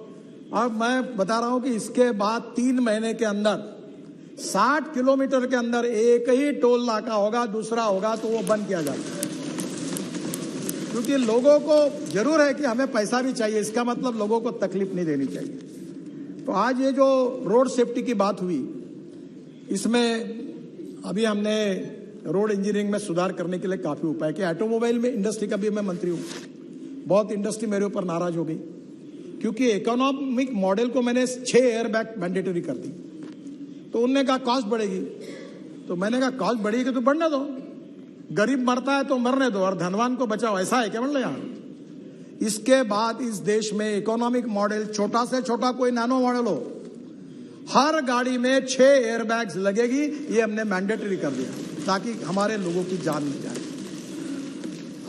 अब मैं बता रहा हूं कि इसके बाद 3 महीने के अंदर 60 किलोमीटर के अंदर एक ही टोल नाका होगा, दूसरा होगा तो वो बंद किया जाता है। क्योंकि लोगों को जरूर है कि हमें पैसा भी चाहिए, इसका मतलब लोगों को तकलीफ नहीं देनी चाहिए। तो आज ये जो रोड सेफ्टी की बात हुई, इसमें अभी हमने रोड इंजीनियरिंग में सुधार करने के लिए काफी उपाय किया। ऑटोमोबाइल में इंडस्ट्री का भी मैं मंत्री हूं, बहुत इंडस्ट्री मेरे ऊपर नाराज हो गई क्योंकि इकोनॉमिक मॉडल को मैंने 6 एयरबैग मैंडेटरी कर दी। तो उनने कहा कॉस्ट बढ़ेगी, तो मैंने कहा कॉस्ट बढ़ेगी तो बढ़ने दो, गरीब मरता है तो मरने दो और धनवान को बचाओ, ऐसा है क्या मतलब यार। इसके बाद इस देश में इकोनॉमिक मॉडल, छोटा से छोटा कोई नैनो मॉडल हो, हर गाड़ी में 6 एयरबैग्स लगेगी, ये हमने मैंडेटरी कर दिया ताकि हमारे लोगों की जान न जाए।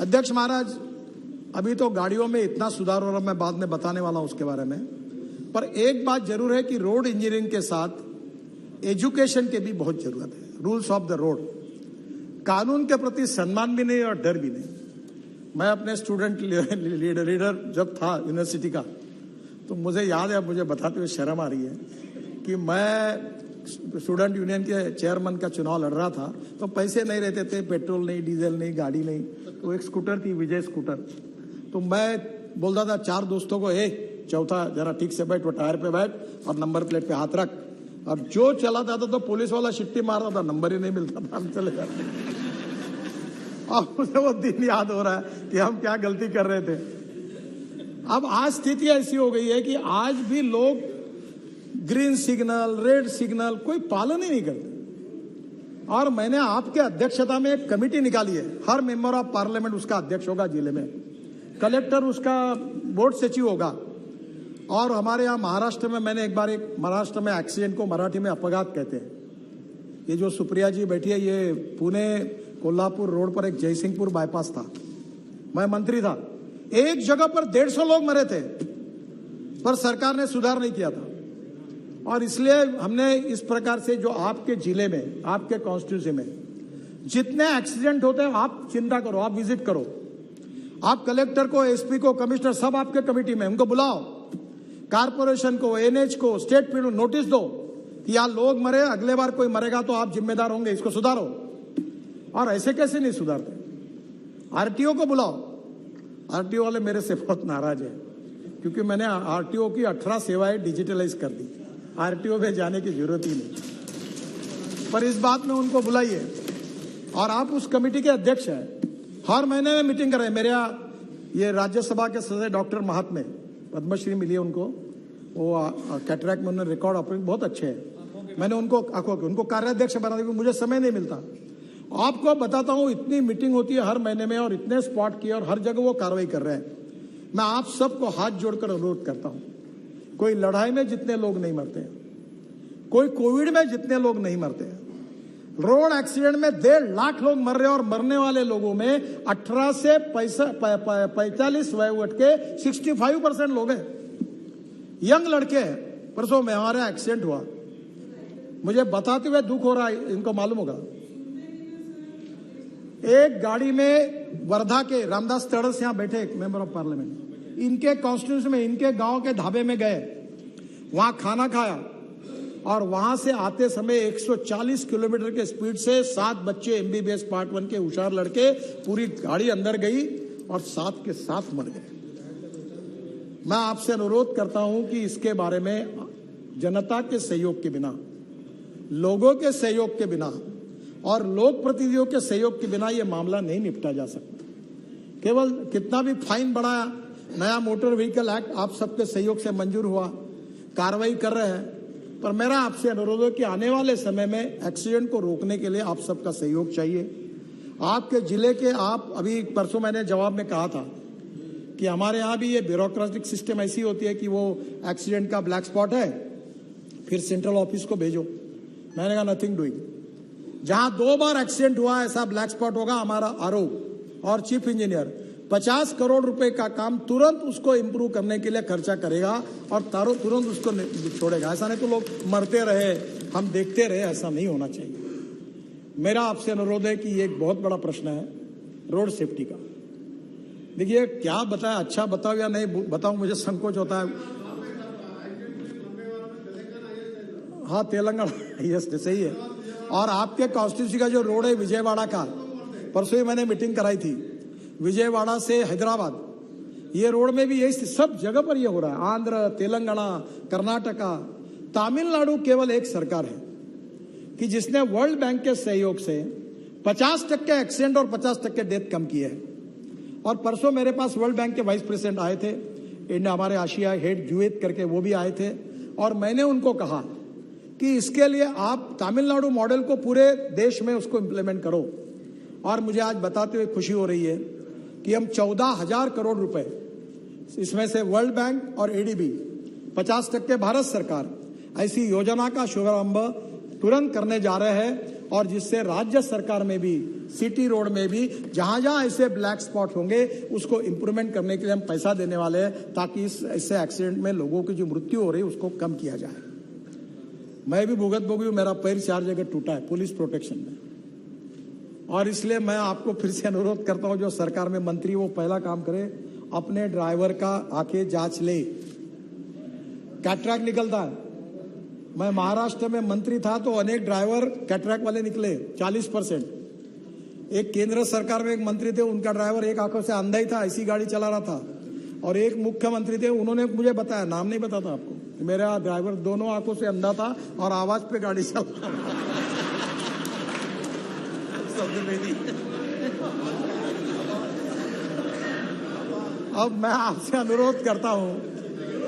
अध्यक्ष महाराज, अभी तो गाड़ियों में इतना सुधार हो रहा, मैं बाद में बताने वाला हूं उसके बारे में, पर एक बात जरूर है कि रोड इंजीनियरिंग के साथ एजुकेशन की भी बहुत जरूरत है। रूल्स ऑफ द रोड, कानून के प्रति सम्मान भी नहीं और डर भी नहीं। मैं अपने स्टूडेंट लीडर जब था यूनिवर्सिटी का, तो मुझे याद है, मुझे बताते हुए शर्म आ रही है कि मैं स्टूडेंट यूनियन के चेयरमैन का चुनाव लड़ रहा था, तो पैसे नहीं रहते थे, पेट्रोल नहीं, डीजल नहीं, गाड़ी नहीं, तो एक स्कूटर थी, विजय स्कूटर। तो मैं बोलता था 4 दोस्तों को, चौथा जरा ठीक से बैठ, वो टायर पे बैठ और नंबर प्लेट पे हाथ रख। अब जो चला जाता तो पुलिस वाला शिट्टी मार रहा था, नंबर ही नहीं मिलता था, हम चले जाते। अब मुझे वो दिन याद हो रहा है कि हम क्या गलती कर रहे थे। अब आज स्थिति ऐसी हो गई है कि आज भी लोग ग्रीन सिग्नल, रेड सिग्नल कोई पालन ही नहीं करते। और मैंने आपके अध्यक्षता में एक कमेटी निकाली है, हर मेंबर ऑफ पार्लियामेंट उसका अध्यक्ष होगा जिले में, कलेक्टर उसका बोर्ड सचिव होगा। और हमारे यहाँ महाराष्ट्र में, मैंने एक बार महाराष्ट्र में एक्सीडेंट को मराठी में अपघात कहते हैं, ये जो सुप्रिया जी बैठी है, ये पुणे कोल्हापुर रोड पर एक जयसिंहपुर बाईपास था, मैं मंत्री था, एक जगह पर 150 लोग मरे थे, पर सरकार ने सुधार नहीं किया था। और इसलिए हमने इस प्रकार से, जो आपके जिले में, आपके कॉन्स्टिट्यूंसी में जितने एक्सीडेंट होते हैं, आप चिंता करो, आप विजिट करो, आप कलेक्टर को, एसपी को, कमिश्नर, सब आपके कमेटी में, उनको बुलाओ, कारपोरेशन को, एनएच को, स्टेट पीडब्ल्यू नोटिस दो कि यहाँ लोग मरे, अगले बार कोई मरेगा तो आप जिम्मेदार होंगे, इसको सुधारो। और ऐसे कैसे नहीं सुधारते? आरटीओ को बुलाओ। आरटीओ वाले मेरे से बहुत नाराज है क्योंकि मैंने आरटीओ की 18 सेवाएं डिजिटलाइज कर दी, आरटीओ में जाने की जरूरत ही नहीं। पर इस बात में उनको बुलाइए, और आप उस कमेटी के अध्यक्ष हैं, हर महीने में मीटिंग कर रहे हैं। मेरे यहाँ ये राज्यसभा के सदस्य डॉक्टर महात्मे, पद्मश्री मिली है उनको, वो कैटरैक्ट में उन्होंने रिकॉर्ड ऑपरेशन बहुत अच्छे हैं, मैंने उनको कार्याध्यक्ष बना दिया, मुझे समय नहीं मिलता। आपको बताता हूं, इतनी मीटिंग होती है हर महीने में और इतने स्पॉट किए और हर जगह वो कार्रवाई कर रहे हैं। मैं आप सबको हाथ जोड़कर अनुरोध करता हूं, कोई लड़ाई में जितने लोग नहीं मरते हैं, कोई कोविड में जितने लोग नहीं मरते हैं, रोड एक्सीडेंट में 1.5 लाख लोग मर रहे हैं और मरने वाले लोगों में 18 से 45 वयोवर्ग के 65% लोग हैं, यंग लड़के हैं। परसों में हमारा एक्सीडेंट हुआ, मुझे बताते हुए दुख हो रहा है, इनको मालूम होगा। एक गाड़ी में वर्धा के रामदास तड़स यहां बैठे, एक मेंबर ऑफ पार्लियामेंट, इनके कॉन्स्टिट्यूंसी में, इनके गांव के ढाबे में गए, वहां खाना खाया और वहां से आते समय 140 किलोमीटर के स्पीड से 7 बच्चे एमबीबीएस पार्ट 1 के होशियार लड़के, पूरी गाड़ी अंदर गई और 7 के 7 मर गए। मैं आपसे अनुरोध करता हूं कि इसके बारे में जनता के सहयोग के बिना, लोगों के सहयोग के बिना और लोक प्रतिनिधियों के सहयोग के बिना यह मामला नहीं निपटा जा सकता। केवल कितना भी फाइन बढ़ाया, नया मोटर व्हीकल एक्ट आप सबके सहयोग से मंजूर हुआ, कार्रवाई कर रहे हैं, पर मेरा आपसे अनुरोध है कि आने वाले समय में एक्सीडेंट को रोकने के लिए आप सबका सहयोग चाहिए। आपके जिले के, आप अभी परसों मैंने जवाब में कहा था कि हमारे यहाँ भी ये ब्यूरोक्रेटिक सिस्टम ऐसी होती है कि वो एक्सीडेंट का ब्लैक स्पॉट है, फिर सेंट्रल ऑफिस को भेजो। मैंने कहा नथिंग डूइंग, जहां 2 बार एक्सीडेंट हुआ ऐसा ब्लैक स्पॉट होगा, हमारा आरओ और चीफ इंजीनियर 50 करोड़ रुपए का काम तुरंत उसको इंप्रूव करने के लिए खर्चा करेगा और तुरंत उसको छोड़ेगा। ऐसा नहीं तो लोग मरते रहे, हम देखते रहे, ऐसा नहीं होना चाहिए। मेरा आपसे अनुरोध है कि ये एक बहुत बड़ा प्रश्न है रोड सेफ्टी का। देखिए, क्या बताएं, अच्छा बताओ या नहीं बताऊं, मुझे संकोच होता है। हाँ तेलंगाना यस सही है। और आपके कॉन्स्टिट्यूंसी का जो रोड है विजयवाड़ा का, परसों ही मैंने मीटिंग कराई थी, विजयवाड़ा से हैदराबाद, ये रोड में भी यही सब जगह पर ये हो रहा है। आंध्र, तेलंगाना, कर्नाटका, तमिलनाडु केवल एक सरकार है कि जिसने वर्ल्ड बैंक के सहयोग से 50% एक्सीडेंट और 50% डेथ कम किए हैं। और परसों मेरे पास वर्ल्ड बैंक के वाइस प्रेसिडेंट आए थे, इंडिया हमारे आशिया हेड जुएत करके वो भी आए थे, और मैंने उनको कहा कि इसके लिए आप तमिलनाडु मॉडल को पूरे देश में उसको इम्प्लीमेंट करो। और मुझे आज बताते हुए खुशी हो रही है कि हम 14,000 करोड़ रुपए, इसमें से वर्ल्ड बैंक और एडीबी 50% भारत सरकार, ऐसी योजना का शुभारंभ तुरंत करने जा रहे हैं। और जिससे राज्य सरकार में भी, सिटी रोड में भी जहां जहां ऐसे ब्लैक स्पॉट होंगे उसको इंप्रूवमेंट करने के लिए हम पैसा देने वाले हैं, ताकि इससे एक्सीडेंट में लोगों की जो मृत्यु हो रही है उसको कम किया जाए। मैं भी भुगत भोगी हूं, मेरा पैर 4 जगह टूटा है पुलिस प्रोटेक्शन में, और इसलिए मैं आपको फिर से अनुरोध करता हूं, जो सरकार में मंत्री वो पहला काम करे, अपने ड्राइवर का आके जांच ले। कैटरैक्ट निकलता है, मैं महाराष्ट्र में मंत्री था तो अनेक ड्राइवर कैटरैक्ट वाले निकले 40%। एक केंद्र सरकार में एक मंत्री थे, उनका ड्राइवर एक आंखों से अंधा ही था, ऐसी गाड़ी चला रहा था। और एक मुख्यमंत्री थे, उन्होंने मुझे बताया, नाम नहीं बताता आपको, मेरा ड्राइवर दोनों आंखों से अंधा था और आवाज पे गाड़ी चला रहा था। अब मैं आपसे अनुरोध करता हूं,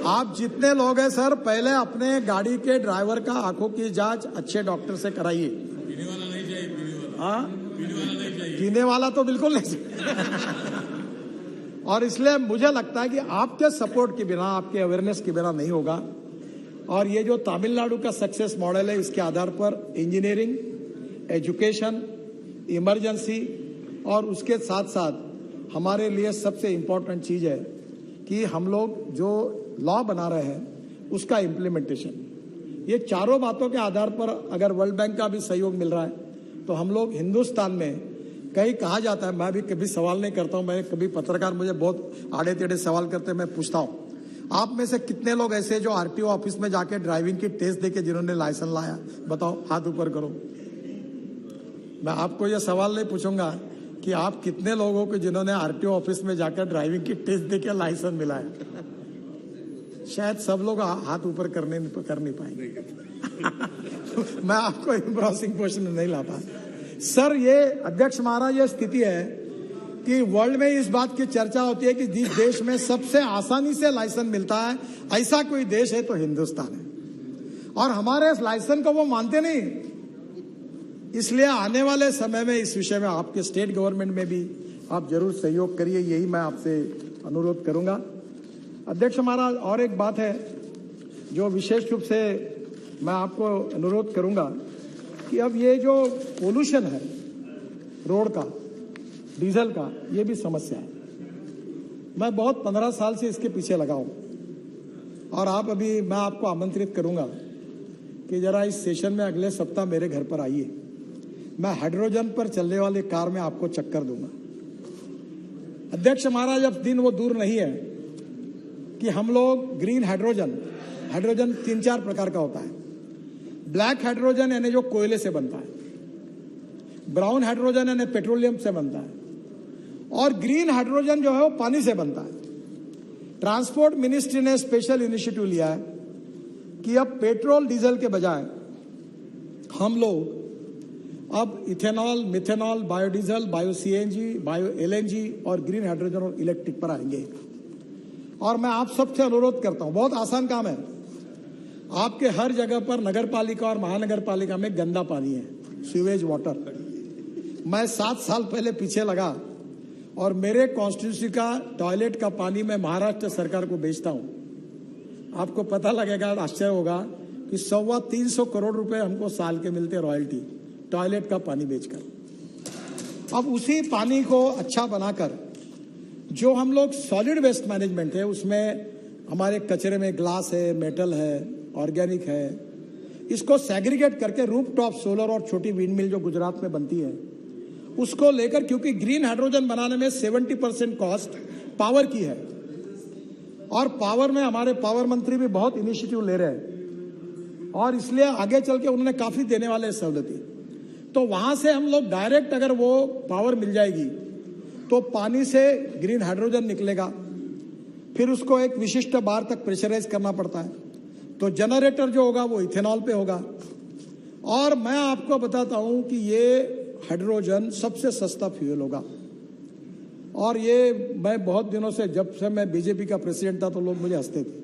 आप जितने लोग हैं सर, पहले अपने गाड़ी के ड्राइवर का आंखों की जांच अच्छे डॉक्टर से कराइए। पीने वाला नहीं चाहिए, पीने वाला तो बिल्कुल नहीं चाहिए। और इसलिए मुझे लगता है कि आपके सपोर्ट के बिना, आपके अवेयरनेस के बिना नहीं होगा। और ये जो तमिलनाडु का सक्सेस मॉडल है, इसके आधार पर इंजीनियरिंग, एजुकेशन, इमरजेंसी, और उसके साथ साथ हमारे लिए सबसे इम्पोर्टेंट चीज है कि हम लोग जो लॉ बना रहे हैं उसका इम्प्लीमेंटेशन। ये चारों बातों के आधार पर अगर वर्ल्ड बैंक का भी सहयोग मिल रहा है तो हम लोग हिंदुस्तान में, कहीं कहा जाता है, मैं भी कभी सवाल नहीं करता हूं, मैं कभी पत्रकार मुझे बहुत आड़े टेढ़े सवाल करते हैं, मैं पूछता हूं, आप में से कितने लोग ऐसे जो आरटीओ ऑफिस में जाके ड्राइविंग की टेस्ट देके जिन्होंने लाइसेंस लाया, बताओ, हाथ ऊपर करो। मैं आपको यह सवाल नहीं पूछूंगा कि आप कितने लोगों को जिन्होंने आरटीओ ऑफिस में जाकर ड्राइविंग की टेस्ट देके लाइसेंस मिला है। शायद सब लोग हाथ ऊपर कर नहीं पाएंगे। मैं आपको एम्ब्रेसिंग क्वेश्चन नहीं लाता सर। ये अध्यक्ष महाराज, ये स्थिति है कि वर्ल्ड में इस बात की चर्चा होती है कि जिस देश में सबसे आसानी से लाइसेंस मिलता है, ऐसा कोई देश है तो हिंदुस्तान है। और हमारे इस लाइसेंस को वो मानते नहीं। इसलिए आने वाले समय में इस विषय में आपके स्टेट गवर्नमेंट में भी आप जरूर सहयोग करिए, यही मैं आपसे अनुरोध करूंगा। अध्यक्ष महाराज, और एक बात है जो विशेष रूप से मैं आपको अनुरोध करूंगा कि अब ये जो पोल्यूशन है रोड का, डीजल का, ये भी समस्या है। मैं बहुत 15 साल से इसके पीछे लगा हूं, और आप अभी, मैं आपको आमंत्रित करूंगा कि जरा इस सेशन में अगले सप्ताह मेरे घर पर आइए। मैं हाइड्रोजन पर चलने वाली कार में आपको चक्कर दूंगा। अध्यक्ष महाराज, अब दिन वो दूर नहीं है कि हम लोग ग्रीन हाइड्रोजन 3-4 प्रकार का होता है। ब्लैक हाइड्रोजन यानी जो कोयले से बनता है, ब्राउन हाइड्रोजन यानी पेट्रोलियम से बनता है, और ग्रीन हाइड्रोजन जो है वो पानी से बनता है। ट्रांसपोर्ट मिनिस्ट्री ने स्पेशल इनिशिएटिव लिया है कि अब पेट्रोल डीजल के बजाय हम लोग अब ethanol, methanol, biodiesel, bio CNG, bio LNG और ग्रीन हाइड्रोजन और इलेक्ट्रिक पर आएंगे। और मैं आप सबसे अनुरोध करता हूं, बहुत आसान काम है। आपके हर जगह पर नगर पालिका और महानगर पालिका में गंदा पानी है, सीवेज वाटर। मैं 7 साल पहले पीछे लगा और मेरे कॉन्स्टिट्यूंसी का टॉयलेट का पानी मैं महाराष्ट्र सरकार को बेचता हूं। आपको पता लगेगा, आश्चर्य होगा कि 325 करोड़ रुपए हमको साल के मिलते रॉयल्टी, टॉयलेट का पानी बेचकर। अब उसी पानी को अच्छा बनाकर जो हम लोग सॉलिड वेस्ट मैनेजमेंट है, उसमें हमारे कचरे में ग्लास है, मेटल है, ऑर्गेनिक है, इसको सेग्रीगेट करके रूफटॉप सोलर और छोटी विंड मिल जो गुजरात में बनती है उसको लेकर, क्योंकि ग्रीन हाइड्रोजन बनाने में 70% कॉस्ट पावर की है, और पावर में हमारे पावर मंत्री भी बहुत इनिशिएटिव ले रहे हैं। और इसलिए आगे चल के उन्होंने काफी देने वाले सहूलतें। तो वहां से हम लोग डायरेक्ट अगर वो पावर मिल जाएगी तो पानी से ग्रीन हाइड्रोजन निकलेगा, फिर उसको एक विशिष्ट बार तक प्रेशराइज करना पड़ता है, तो जनरेटर जो होगा वो इथेनॉल पे होगा। और मैं आपको बताता हूं कि ये हाइड्रोजन सबसे सस्ता फ्यूल होगा। और ये मैं बहुत दिनों से, जब से मैं बीजेपी का प्रेसिडेंट था तो लोग मुझे हंसते थे,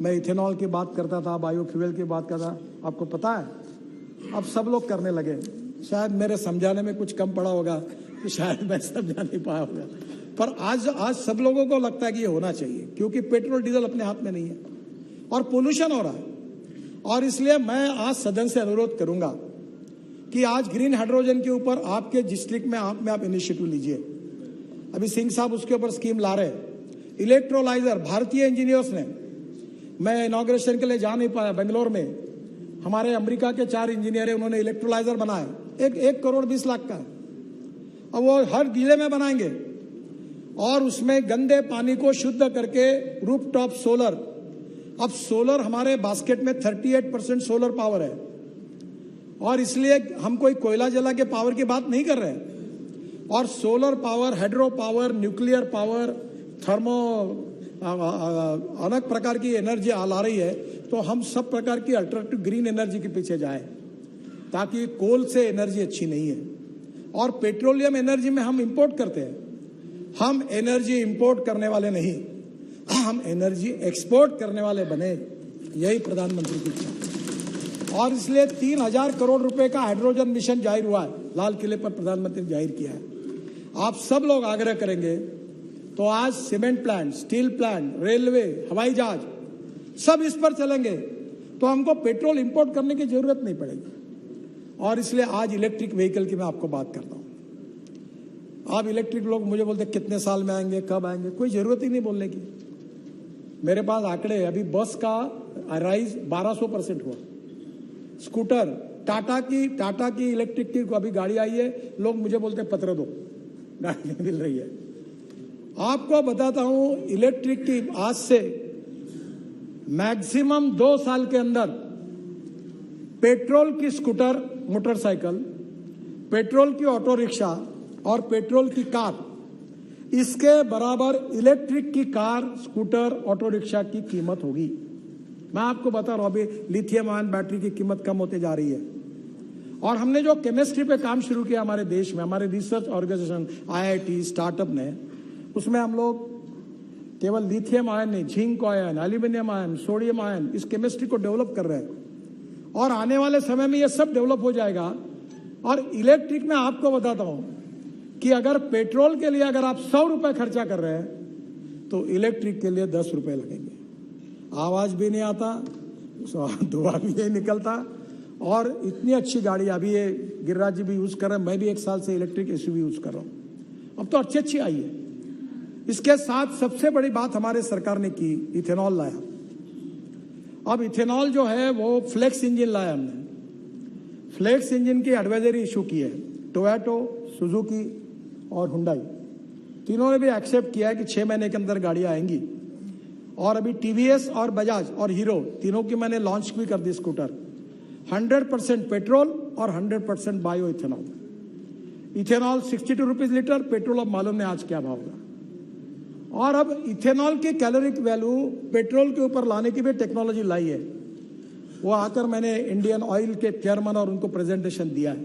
मैं इथेनॉल की बात करता था, बायोफ्यूल की बात करता था। आपको पता है अब सब लोग करने लगे। शायद मेरे समझाने में कुछ कम पड़ा होगा, तो शायद मैं समझा नहीं पाया होगा, पर आज सब लोगों को लगता है कि ये होना चाहिए, क्योंकि पेट्रोल डीजल अपने हाथ में नहीं है और पोल्यूशन हो रहा है। और इसलिए मैं आज सदन से अनुरोध करूंगा कि आज ग्रीन हाइड्रोजन के ऊपर आपके डिस्ट्रिक्ट में आप इनिशिएटिव लीजिए। अभी सिंह साहब उसके ऊपर स्कीम ला रहे हैं। इलेक्ट्रोलाइजर भारतीय इंजीनियर्स ने, मैं इनॉग्रेशन के लिए जा नहीं पाया, बेंगलोर में हमारे अमेरिका के 4 इंजीनियर है, उन्होंने इलेक्ट्रोलाइजर बनाए, 1 करोड़ 20 लाख का। अब वो हर जिले में बनाएंगे और उसमें गंदे पानी को शुद्ध करके रूफटॉप सोलर, अब सोलर हमारे बास्केट में 38% सोलर पावर है। और इसलिए हम कोई कोयला जला के पावर की बात नहीं कर रहे हैं। और solar power, hydro power, nuclear power, thermo, अनेक प्रकार की एनर्जी ला रही है। तो हम सब प्रकार की अल्टरनेटिव ग्रीन एनर्जी के पीछे जाए, ताकि कोल से एनर्जी अच्छी नहीं है। और पेट्रोलियम एनर्जी में हम इंपोर्ट करते हैं। हम एनर्जी इंपोर्ट करने वाले नहीं, हम एनर्जी एक्सपोर्ट करने वाले बने, यही प्रधानमंत्री की इच्छा। और इसलिए 3000 करोड़ रुपए का हाइड्रोजन मिशन जाहिर हुआ है, लाल किले पर प्रधानमंत्री ने जाहिर किया है। आप सब लोग आग्रह करेंगे तो आज cement plant, steel plant, railway, हवाई जहाज सब इस पर चलेंगे, तो हमको पेट्रोल इंपोर्ट करने की जरूरत नहीं पड़ेगी। और इसलिए आज इलेक्ट्रिक व्हीकल की मैं आपको बात करता हूं। आप इलेक्ट्रिक लोग मुझे बोलते कितने साल में आएंगे, कब आएंगे, कोई जरूरत ही नहीं बोलने की। मेरे पास आंकड़े, अभी बस का राइज 1200% हुआ। स्कूटर, टाटा की इलेक्ट्रिक की अभी गाड़ी आई है, लोग मुझे बोलते पत्र दो, गाड़ी नहीं मिल रही है। आपको बताता हूं, इलेक्ट्रिक की आज से मैक्सिमम 2 साल के अंदर पेट्रोल की स्कूटर, मोटरसाइकिल, पेट्रोल की ऑटो रिक्शा और पेट्रोल की कार, इसके बराबर इलेक्ट्रिक की कार, स्कूटर, ऑटो रिक्शा की कीमत होगी। मैं आपको बता रहा हूं, अभी लिथियम आयन बैटरी की कीमत कम होते जा रही है। और हमने जो केमिस्ट्री पे काम शुरू किया हमारे देश में, हमारे रिसर्च ऑर्गेनाइजेशन, IIT, स्टार्टअप ने, उसमें हम लोग केवल लिथियम आयन नहीं, zinc ion, aluminium ion, sodium ion, इस केमिस्ट्री को डेवलप कर रहे हैं। और आने वाले समय में ये सब डेवलप हो जाएगा। और इलेक्ट्रिक में आपको बताता हूं कि अगर पेट्रोल के लिए अगर आप 100 रुपए खर्चा कर रहे हैं तो इलेक्ट्रिक के लिए 10 रुपए लगेंगे। आवाज भी नहीं आता, धुआं भी नहीं निकलता, और इतनी अच्छी गाड़ी, अभी ये गिरिराज जी भी यूज कर रहे हैं, मैं भी 1 साल से इलेक्ट्रिक SUV यूज कर रहा हूं। अब तो अच्छी आई है। इसके साथ सबसे बड़ी बात हमारे सरकार ने की, इथेनॉल लाया। अब इथेनॉल जो है वो फ्लेक्स इंजन लाया हमने। फ्लेक्स इंजन की एडवाइजरी इशू की है टोयोटा, सुजुकी और हुंडई, तीनों ने भी एक्सेप्ट किया है कि 6 महीने के अंदर गाड़ियां आएंगी। और अभी TVS और बजाज और हीरो, तीनों की मैंने लॉन्च भी कर दी स्कूटर। 100% पेट्रोल और 100% bio ethanol. Ethanol 62 rupees litre, petrol अब मालूम नहीं आज क्या भाव होगा। और अब इथेनॉल की कैलोरिक वैल्यू पेट्रोल के ऊपर लाने की भी टेक्नोलॉजी लाई है। वो आकर मैंने इंडियन ऑयल के चेयरमैन और उनको प्रेजेंटेशन दिया है।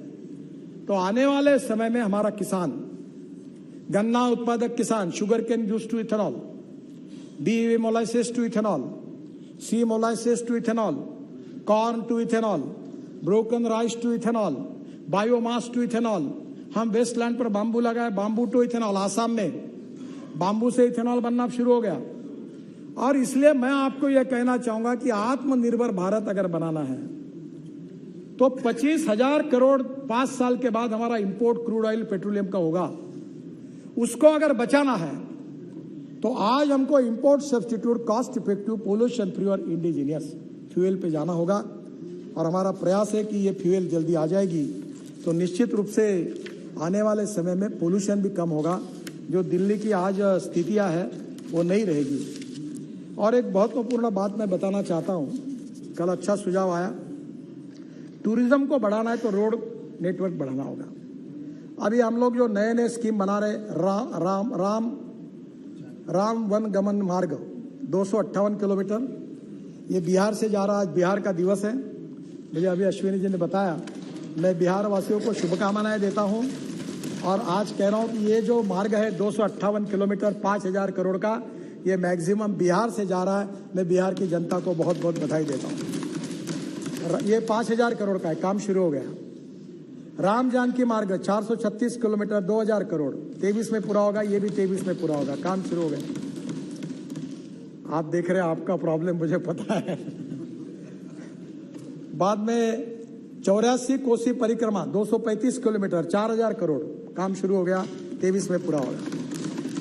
तो आने वाले समय में हमारा किसान, गन्ना उत्पादक किसान, sugar cane juice to ethanol, B molasses to ethanol, C molasses to ethanol, corn to ethanol, broken rice to ethanol, biomass to ethanol. हम वेस्टलैंड पर बांबू लगाए, बांबू टू इथेनॉल। आसाम में बांबू से इथेनॉल बनना शुरू हो गया। और इसलिए मैं आपको यह कहना चाहूंगा कि आत्मनिर्भर भारत अगर बनाना है तो 25,000 करोड़ 5 साल के बाद हमारा इंपोर्ट क्रूड ऑयल पेट्रोलियम का होगा। उसको अगर बचाना है तो आज हमको import substitute, cost effective, pollution free और इंडिजीनियस फ्यूल पे जाना होगा। और हमारा प्रयास है कि ये फ्यूल जल्दी आ जाएगी तो निश्चित रूप से आने वाले समय में पोल्यूशन भी कम होगा। जो दिल्ली की आज स्थितियां है वो नहीं रहेगी। और एक बहुत महत्वपूर्ण बात मैं बताना चाहता हूं, कल अच्छा सुझाव आया, टूरिज्म को बढ़ाना है तो रोड नेटवर्क बढ़ाना होगा। अभी हम लोग जो नए नए स्कीम बना रहे, राम वन गमन मार्ग 258 किलोमीटर, ये बिहार से जा रहा है। आज बिहार का दिवस है, मुझे अभी अश्विनी जी ने बताया। मैं बिहार वासियों को शुभकामनाएं देता हूं और आज कह रहा हूं कि ये जो मार्ग है 258 किलोमीटर 5000 करोड़ का, ये मैक्सिमम बिहार से जा रहा है। मैं बिहार की जनता को बहुत बहुत बधाई देता हूं। ये 5000 करोड़ का है, काम शुरू हो गया। राम जानकी मार्ग 436 किलोमीटर 2000 करोड़ 23 में पूरा होगा, ये भी 23 में पूरा होगा, काम शुरू हो गया। आप देख रहे हैं, आपका प्रॉब्लम मुझे पता है। बाद में 84 कोसी परिक्रमा 235 किलोमीटर 4000 करोड़, काम शुरू हो गया, 23 में पूरा होगा।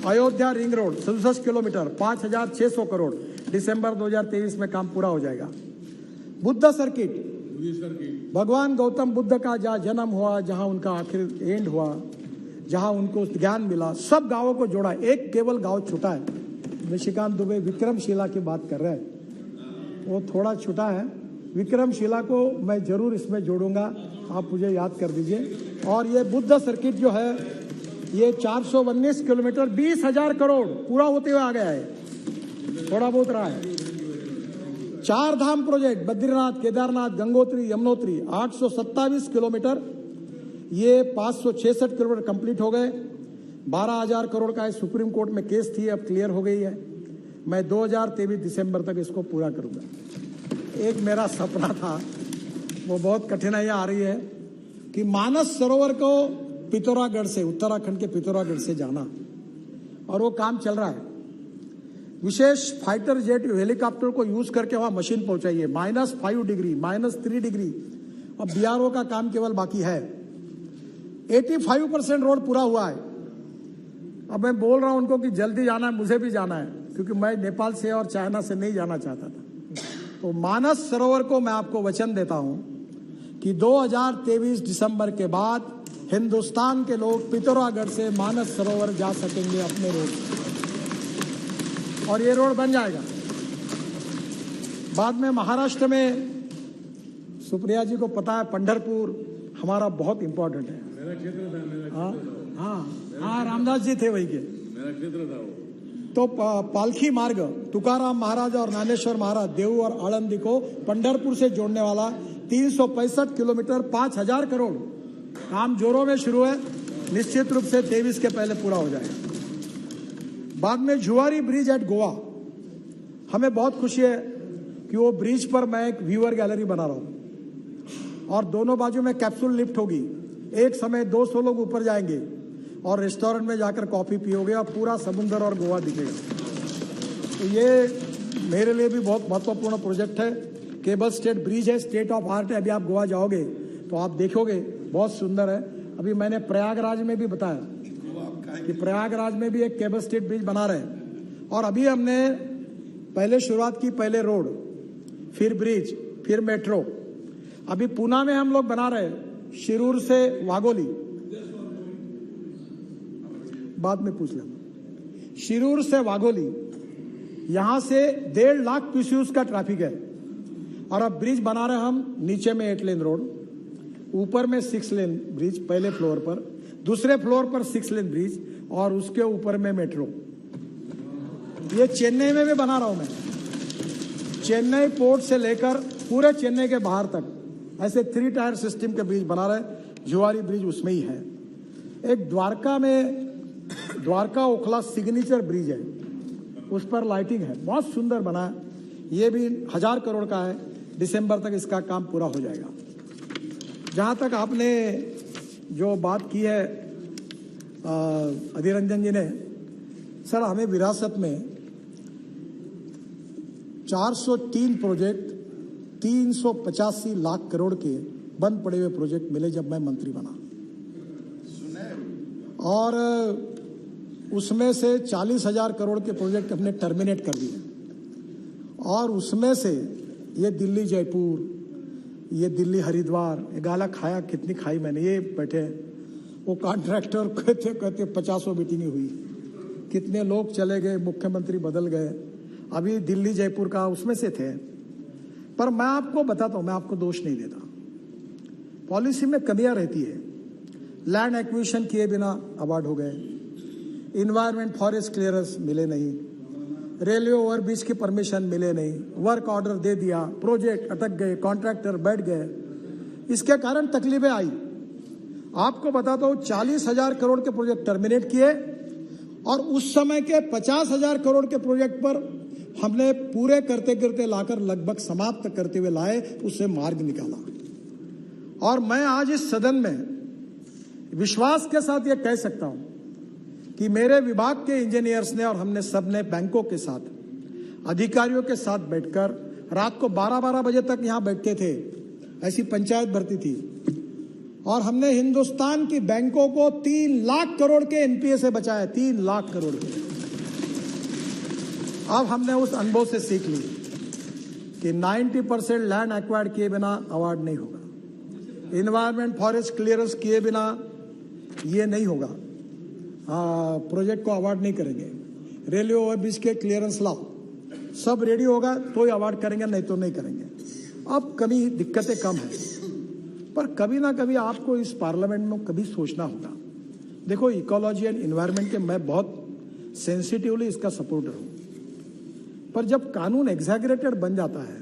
Ayodhya ring road 67 kilometre 5600 crore, दिसंबर 2023 में काम पूरा हो जाएगा। बुद्ध सर्किट, भगवान गौतम बुद्ध का जहाँ जन्म हुआ, जहाँ उनका आखिर एंड हुआ, जहाँ उनको ज्ञान मिला, सब गांवों को जोड़ा, एक केवल गांव छूटा है। निशिकांत दुबे विक्रमशिला की बात कर रहे हैं, वो थोड़ा छूटा है। विक्रमशिला को मैं जरूर इसमें जोड़ूंगा, आप मुझे याद कर दीजिए। और ये बुद्ध सर्किट जो है, ये 419 किलोमीटर 20,000 करोड़ पूरा होते हुए आ गया है, थोड़ा बहुत रहा है। 4 धाम प्रोजेक्ट बद्रीनाथ, केदारनाथ, गंगोत्री, यमुनोत्री 827 किलोमीटर, ये 566 किलोमीटर कंप्लीट हो गए। 12,000 करोड़ का सुप्रीम कोर्ट में केस थी, अब क्लियर हो गई है। मैं 2023 दिसंबर तक इसको पूरा करूंगा। एक मेरा सपना था, वो बहुत कठिनाइयां आ रही है कि मानस सरोवर को पिथौरागढ़ से, उत्तराखंड के पिथौरागढ़ से जाना, और वो काम चल रहा है। विशेष फाइटर जेट हेलीकॉप्टर को यूज करके वहां मशीन पहुंचाइए, -5 डिग्री, -3 डिग्री। अब बीआरओ का काम केवल बाकी है। 85% रोड पूरा हुआ है। अब मैं बोल रहा हूं उनको कि जल्दी जाना है, मुझे भी जाना है, क्योंकि मैं नेपाल से और चाइना से नहीं जाना चाहता था। तो मानस सरोवर को मैं आपको वचन देता हूं कि 2023 दिसंबर के बाद हिंदुस्तान के लोग पिथौरागढ़ से मानस सरोवर जा सकेंगे अपने रोड, और ये रोड बन जाएगा। बाद में महाराष्ट्र में, सुप्रिया जी को पता है, पंढरपुर हमारा बहुत इंपॉर्टेंट है। मेरा क्षेत्र था, हाँ, रामदास जी थे वही के, मेरा क्षेत्र था वो। तो पालखी मार्ग तुकाराम महाराज और ज्ञानेश्वर महाराज, देव और आळंदी को पंढरपुर से जोड़ने वाला 365 किलोमीटर 5000 करोड़, काम जोरों में शुरू है, निश्चित रूप से 23 के पहले पूरा हो जाएगा। बाद में जुआरी ब्रिज एट गोवा, हमें बहुत खुशी है कि वो ब्रिज पर मैं एक व्यूअर गैलरी बना रहा हूं, और दोनों बाजू में कैप्सूल लिफ्ट होगी। एक समय 200 लोग ऊपर जाएंगे और रेस्टोरेंट में जाकर कॉफी पियोगे और पूरा समुद्र और गोवा दिखेगा। तो ये मेरे लिए भी बहुत महत्वपूर्ण प्रोजेक्ट है। केबल स्टेट ब्रिज है, स्टेट ऑफ आर्ट है। अभी आप गोवा जाओगे तो आप देखोगे, बहुत सुंदर है। अभी मैंने प्रयागराज में भी बताया कि प्रयागराज में भी एक केबल स्टेट ब्रिज बना रहे हैं। और अभी हमने पहले शुरुआत की, पहले रोड, फिर ब्रिज, फिर मेट्रो। अभी पूना में हम लोग बना रहे हैं, शिरूर से वाघोली, बाद में पूछ लेना, शिरूर से वाघोली, यहां से 1.5 लाख पीसीयूस का ट्रैफिक है। और अब ब्रिज बना रहे हम, नीचे में 8 लेन रोड, ऊपर में 6 लेन ब्रिज पहले फ्लोर पर, दूसरे फ्लोर पर 6 लेन ब्रिज, और उसके ऊपर में मेट्रो। ये चेन्नई में भी बना रहा हूं मैं, चेन्नई पोर्ट से लेकर पूरे चेन्नई के बाहर तक ऐसे 3 टायर सिस्टम के ब्रिज बना रहे। जुआरी ब्रिज उसमें ही है। एक द्वारका में, द्वारका ओखला सिग्नेचर ब्रिज है, उस पर लाइटिंग है, बहुत सुंदर बना है। ये भी 1000 करोड़ का है, दिसंबर तक इसका काम पूरा हो जाएगा। जहां तक आपने जो बात की है अधिरंजन जी ने, सर हमें विरासत में 403 प्रोजेक्ट 385 लाख करोड़ के बंद पड़े हुए प्रोजेक्ट मिले जब मैं मंत्री बना, और उसमें से 40,000 करोड़ के प्रोजेक्ट हमने टर्मिनेट कर दिए। और उसमें से ये दिल्ली जयपुर, ये दिल्ली हरिद्वार, ये गाला खाया कितनी खाई मैंने। ये बैठे वो कॉन्ट्रैक्टर कहते 50 मीटिंग हुई, कितने लोग चले गए, मुख्यमंत्री बदल गए। अभी दिल्ली जयपुर का उसमें से थे। पर मैं आपको बताता हूं, मैं आपको दोष नहीं देता, पॉलिसी में कमियां रहती है। लैंड एक्विजिशन किए बिना अवार्ड हो गए, इन्वायरमेंट फॉरेस्ट क्लियरेंस मिले नहीं, रेलवे ओवरब्रिज की परमिशन मिले नहीं, वर्क ऑर्डर दे दिया, प्रोजेक्ट अटक गए, कॉन्ट्रैक्टर बैठ गए, इसके कारण तकलीफें आई। आपको बताता हूं 40,000 करोड़ के प्रोजेक्ट टर्मिनेट किए और उस समय के 50,000 करोड़ के प्रोजेक्ट पर हमने पूरे करते करते लाकर लगभग समाप्त करते हुए लाए, उससे मार्ग निकाला। और मैं आज इस सदन में विश्वास के साथ ये कह सकता हूं कि मेरे विभाग के इंजीनियर्स ने और हमने सबने बैंकों के साथ, अधिकारियों के साथ बैठकर रात को 12-12 बजे तक यहां बैठते थे, ऐसी पंचायत भरती थी, और हमने हिंदुस्तान की बैंकों को 3 लाख करोड़ के एनपीए से बचाया, 3 लाख करोड़ के। अब हमने उस अनुभव से सीख ली कि 90% लैंड एक्वायर्ड किए बिना अवार्ड नहीं होगा, इन्वायरमेंट फॉरेस्ट क्लियरेंस किए बिना ये नहीं होगा, प्रोजेक्ट को अवार्ड नहीं करेंगे, रेलवे ओवरब्रिज के क्लियरेंस लाओ, सब रेडी होगा तो ही अवार्ड करेंगे, नहीं तो नहीं करेंगे। अब कभी दिक्कतें कम है, पर कभी ना कभी आपको इस पार्लियामेंट में कभी सोचना होगा। देखो, इकोलॉजी एंड इन्वायरमेंट के मैं बहुत सेंसिटिवली इसका सपोर्टर हूं, पर जब कानून एग्जैगरेटेड बन जाता है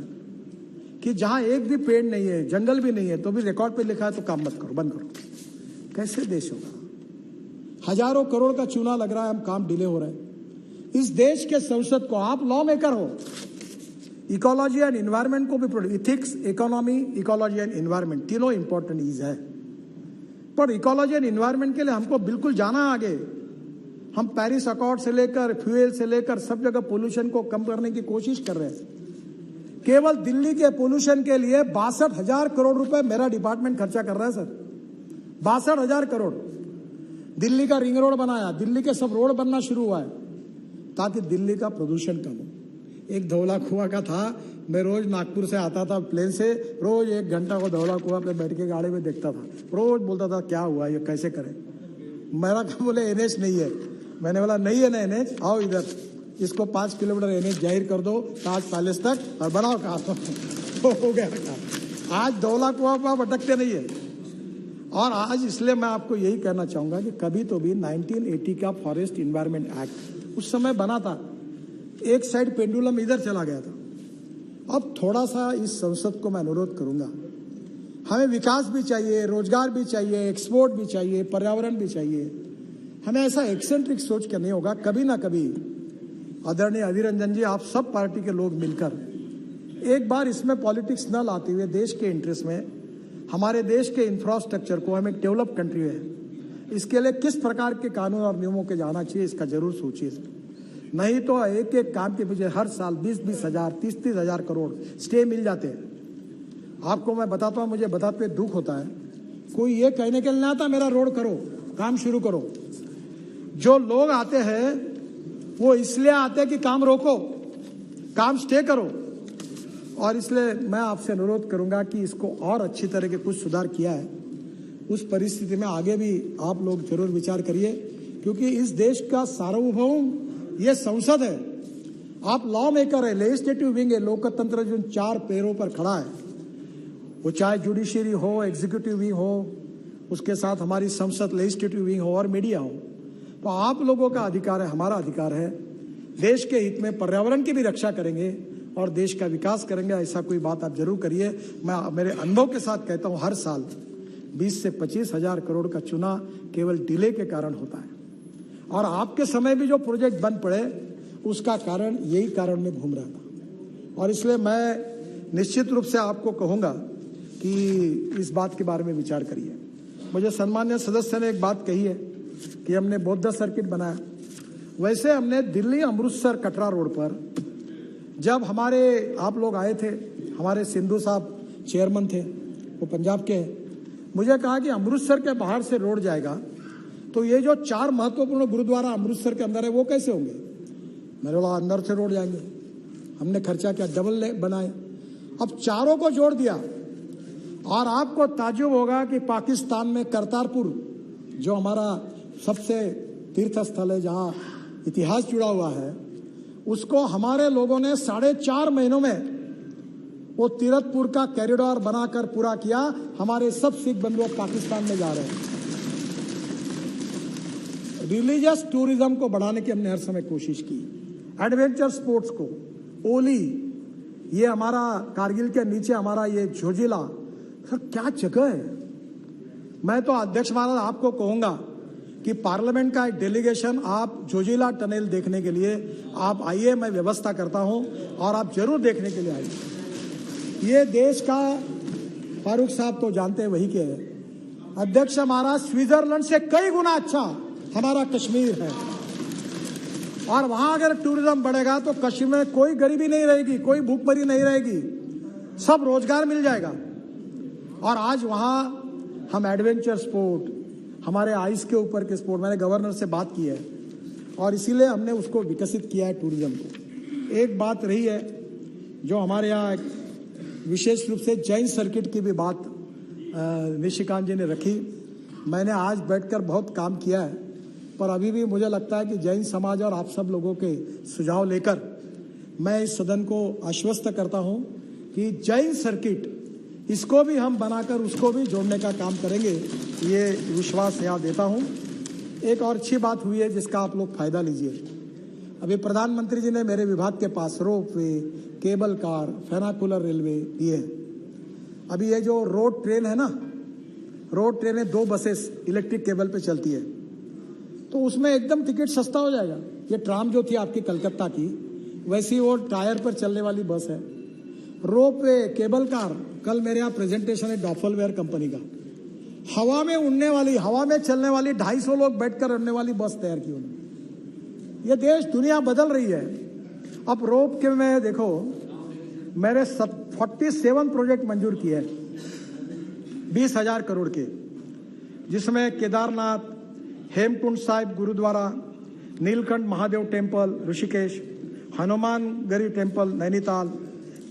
कि जहां एक भी पेड़ नहीं है, जंगल भी नहीं है, तो भी रिकॉर्ड पे लिखा है तो काम मत करो, बंद करो, कैसे देश होगा? हजारों करोड़ का चूना लग रहा है, हम काम डिले हो रहा है। इस देश के संसद को, आप लॉ मेकर हो, इकोलॉजी एंड इन्वायरमेंट को भी, ethics, economy, ecology and environment तीनों इंपॉर्टेंट ईज है, पर इकोलॉजी एंड इन्वायरमेंट के लिए हमको बिल्कुल जाना आगे। हम पेरिस अकॉर्ड से लेकर फ्यूल से लेकर सब जगह पोल्यूशन को कम करने की कोशिश कर रहे हैं। केवल दिल्ली के पोल्यूशन के लिए 62,000 करोड़ रुपए मेरा डिपार्टमेंट खर्चा कर रहा है सर, 62,000 करोड़। दिल्ली का रिंग रोड बनाया, दिल्ली के सब रोड बनना शुरू हुआ है ताकि दिल्ली का प्रदूषण कम हो। एक धौला कुआं का था, मैं रोज नागपुर से आता था प्लेन से, रोज 1 घंटा को धौला कुआं पे बैठ के गाड़ी में देखता था, रोज बोलता था क्या हुआ, ये कैसे करें। मेरा क्या बोले एनएच नहीं है, मैंने बोला नहीं है ना एनएच, आओ इधर, इसको 5 किलोमीटर एनएच जाहिर कर दो ताज पैलेस तक और बनाओ काम हो गया काम। आज धौला कुआं पर भटकते नहीं है। और आज इसलिए मैं आपको यही कहना चाहूंगा कि कभी तो भी 1980 का फॉरेस्ट इन्वायरमेंट एक्ट उस समय बना था, एक साइड पेंडुलम इधर चला गया था। अब थोड़ा सा इस संसद को मैं अनुरोध करूंगा, हमें विकास भी चाहिए, रोजगार भी चाहिए, एक्सपोर्ट भी चाहिए, पर्यावरण भी चाहिए। हमें ऐसा एक्सेंट्रिक सोच के नहीं होगा। कभी ना कभी आदरणीय अधीर रंजन जी, आप सब पार्टी के लोग मिलकर एक बार इसमें पॉलिटिक्स न लाते हुए देश के इंटरेस्ट में, हमारे देश के इंफ्रास्ट्रक्चर को, हम एक डेवलप कंट्री है, इसके लिए किस प्रकार के कानून और नियमों के जाना चाहिए, इसका जरूर सोचिए। नहीं तो एक एक काम के पीछे हर साल 20-20 हजार, 30-30 हजार करोड़ स्टे मिल जाते हैं। आपको मैं बताता हूं, मुझे बताते हुए दुख होता है, कोई ये कहने के लिए ना आता मेरा रोड करो, काम शुरू करो। जो लोग आते हैं वो इसलिए आते हैं कि काम रोको, काम स्टे करो। और इसलिए मैं आपसे अनुरोध करूंगा कि इसको और अच्छी तरह के कुछ सुधार किया है, उस परिस्थिति में आगे भी आप लोग जरूर विचार करिए, क्योंकि इस देश का सार्वभौम ये संसद है। आप लॉ मेकर है, लेजिस्लेटिव विंग है, लोकतंत्र जो 4 पैरों पर खड़ा है, वो चाहे जुडिशरी हो, एग्जीक्यूटिव विंग हो, उसके साथ हमारी संसद लेजिस्लेटिव विंग हो और मीडिया हो। तो आप लोगों का अधिकार है, हमारा अधिकार है, देश के हित में पर्यावरण की भी रक्षा करेंगे और देश का विकास करेंगे। ऐसा कोई बात आप जरूर करिए। मैं मेरे अनुभव के साथ कहता हूं, हर साल 20 से 25 हजार करोड़ का चुना केवल डिले के कारण होता है, और आपके समय भी जो प्रोजेक्ट बंद पड़े उसका कारण यही कारण में घूम रहा था। और इसलिए मैं निश्चित रूप से आपको कहूंगा कि इस बात के बारे में विचार करिए। मुझे सम्मान्य सदस्य ने एक बात कही है कि हमने बौद्ध सर्किट बनाया, वैसे हमने दिल्ली अमृतसर कटरा रोड पर, जब हमारे आप लोग आए थे, हमारे सिंधु साहब चेयरमैन थे, वो पंजाब के हैं, मुझे कहा कि अमृतसर के बाहर से रोड जाएगा तो ये जो 4 महत्वपूर्ण गुरुद्वारा अमृतसर के अंदर है वो कैसे होंगे। मेरे बोला अंदर से रोड जाएंगे। हमने खर्चा किया, डबल बनाए, अब चारों को जोड़ दिया। और आपको ताज्जुब होगा कि पाकिस्तान में करतारपुर, जो हमारा सबसे तीर्थ स्थल है, जहां इतिहास जुड़ा हुआ है, उसको हमारे लोगों ने 4.5 महीनों में वो तीरथपुर का कॉरिडोर बनाकर पूरा किया। हमारे सब सिख बंधु पाकिस्तान में जा रहे हैं। रिलीजियस टूरिज्म को बढ़ाने की हमने हर समय कोशिश की। एडवेंचर स्पोर्ट्स को, ओली, ये हमारा कारगिल के नीचे हमारा ये जोजिला, सर क्या जगह है। मैं तो अध्यक्ष महाराज आपको कहूंगा कि पार्लियामेंट का एक डेलीगेशन आप जोजिला टनल देखने के लिए आप आइए, मैं व्यवस्था करता हूं और आप जरूर देखने के लिए आइए। ये देश का, फारूक साहब तो जानते हैं वही के हैं, अध्यक्ष महाराज स्विट्जरलैंड से कई गुना अच्छा हमारा कश्मीर है। और वहां अगर टूरिज्म बढ़ेगा तो कश्मीर में कोई गरीबी नहीं रहेगी, कोई भूखमरी नहीं रहेगी, सब रोजगार मिल जाएगा। और आज वहां हम एडवेंचर स्पोर्ट, हमारे आइस के ऊपर के स्पोर्ट, मैंने गवर्नर से बात की है और इसीलिए हमने उसको विकसित किया है टूरिज्म को। एक बात रही है जो हमारे यहाँ विशेष रूप से जैन सर्किट की भी बात निशिकांत जी ने रखी। मैंने आज बैठकर बहुत काम किया है, पर अभी भी मुझे लगता है कि जैन समाज और आप सब लोगों के सुझाव लेकर मैं इस सदन को आश्वस्त करता हूं कि जैन सर्किट, इसको भी हम बनाकर उसको भी जोड़ने का काम करेंगे, ये विश्वास यहाँ देता हूं। एक और अच्छी बात हुई है जिसका आप लोग फायदा लीजिए। अभी प्रधानमंत्री जी ने मेरे विभाग के पास ropeway, cable car, funicular railway दिए। अभी ये जो रोड ट्रेन है ना, रोड ट्रेन है, 2 बसेस इलेक्ट्रिक केबल पे चलती है, तो उसमें एकदम टिकट सस्ता हो जाएगा। ये ट्राम जो थी आपकी कलकत्ता की, वैसी वो टायर पर चलने वाली बस है। रोपवे, केबल कार, कल मेरे यहाँ प्रेजेंटेशन है डॉफलवेयर कंपनी का, हवा में उड़ने वाली, हवा में चलने वाली 250 लोग बैठकर उड़ने वाली बस तैयार की उन्होंने। ये देश, दुनिया बदल रही है। अब रोप के में देखो, मेरे 47 प्रोजेक्ट मंजूर किए 20,000 करोड़ के, जिसमें Kedarnath, Hemkund Sahib gurudwara, Neelkanth Mahadev temple Rishikesh, Hanumangarhi temple Nainital,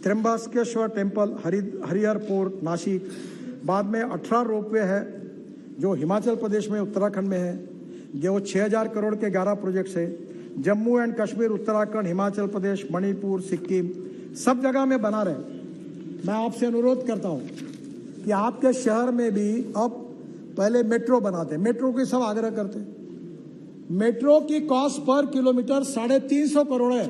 Trimbakeshwar temple Harihar fort Nashik. बाद में 18 रोपवे है जो हिमाचल प्रदेश में, उत्तराखंड में है, जो 6,000 करोड़ के 11 प्रोजेक्ट्स है। जम्मू एंड कश्मीर, उत्तराखंड, हिमाचल प्रदेश, मणिपुर, सिक्किम, सब जगह में बना रहे। मैं आपसे अनुरोध करता हूं कि आपके शहर में भी अब पहले मेट्रो बनाते, मेट्रो की सब आग्रह करते। मेट्रो की कॉस्ट पर किलोमीटर 350 करोड़ है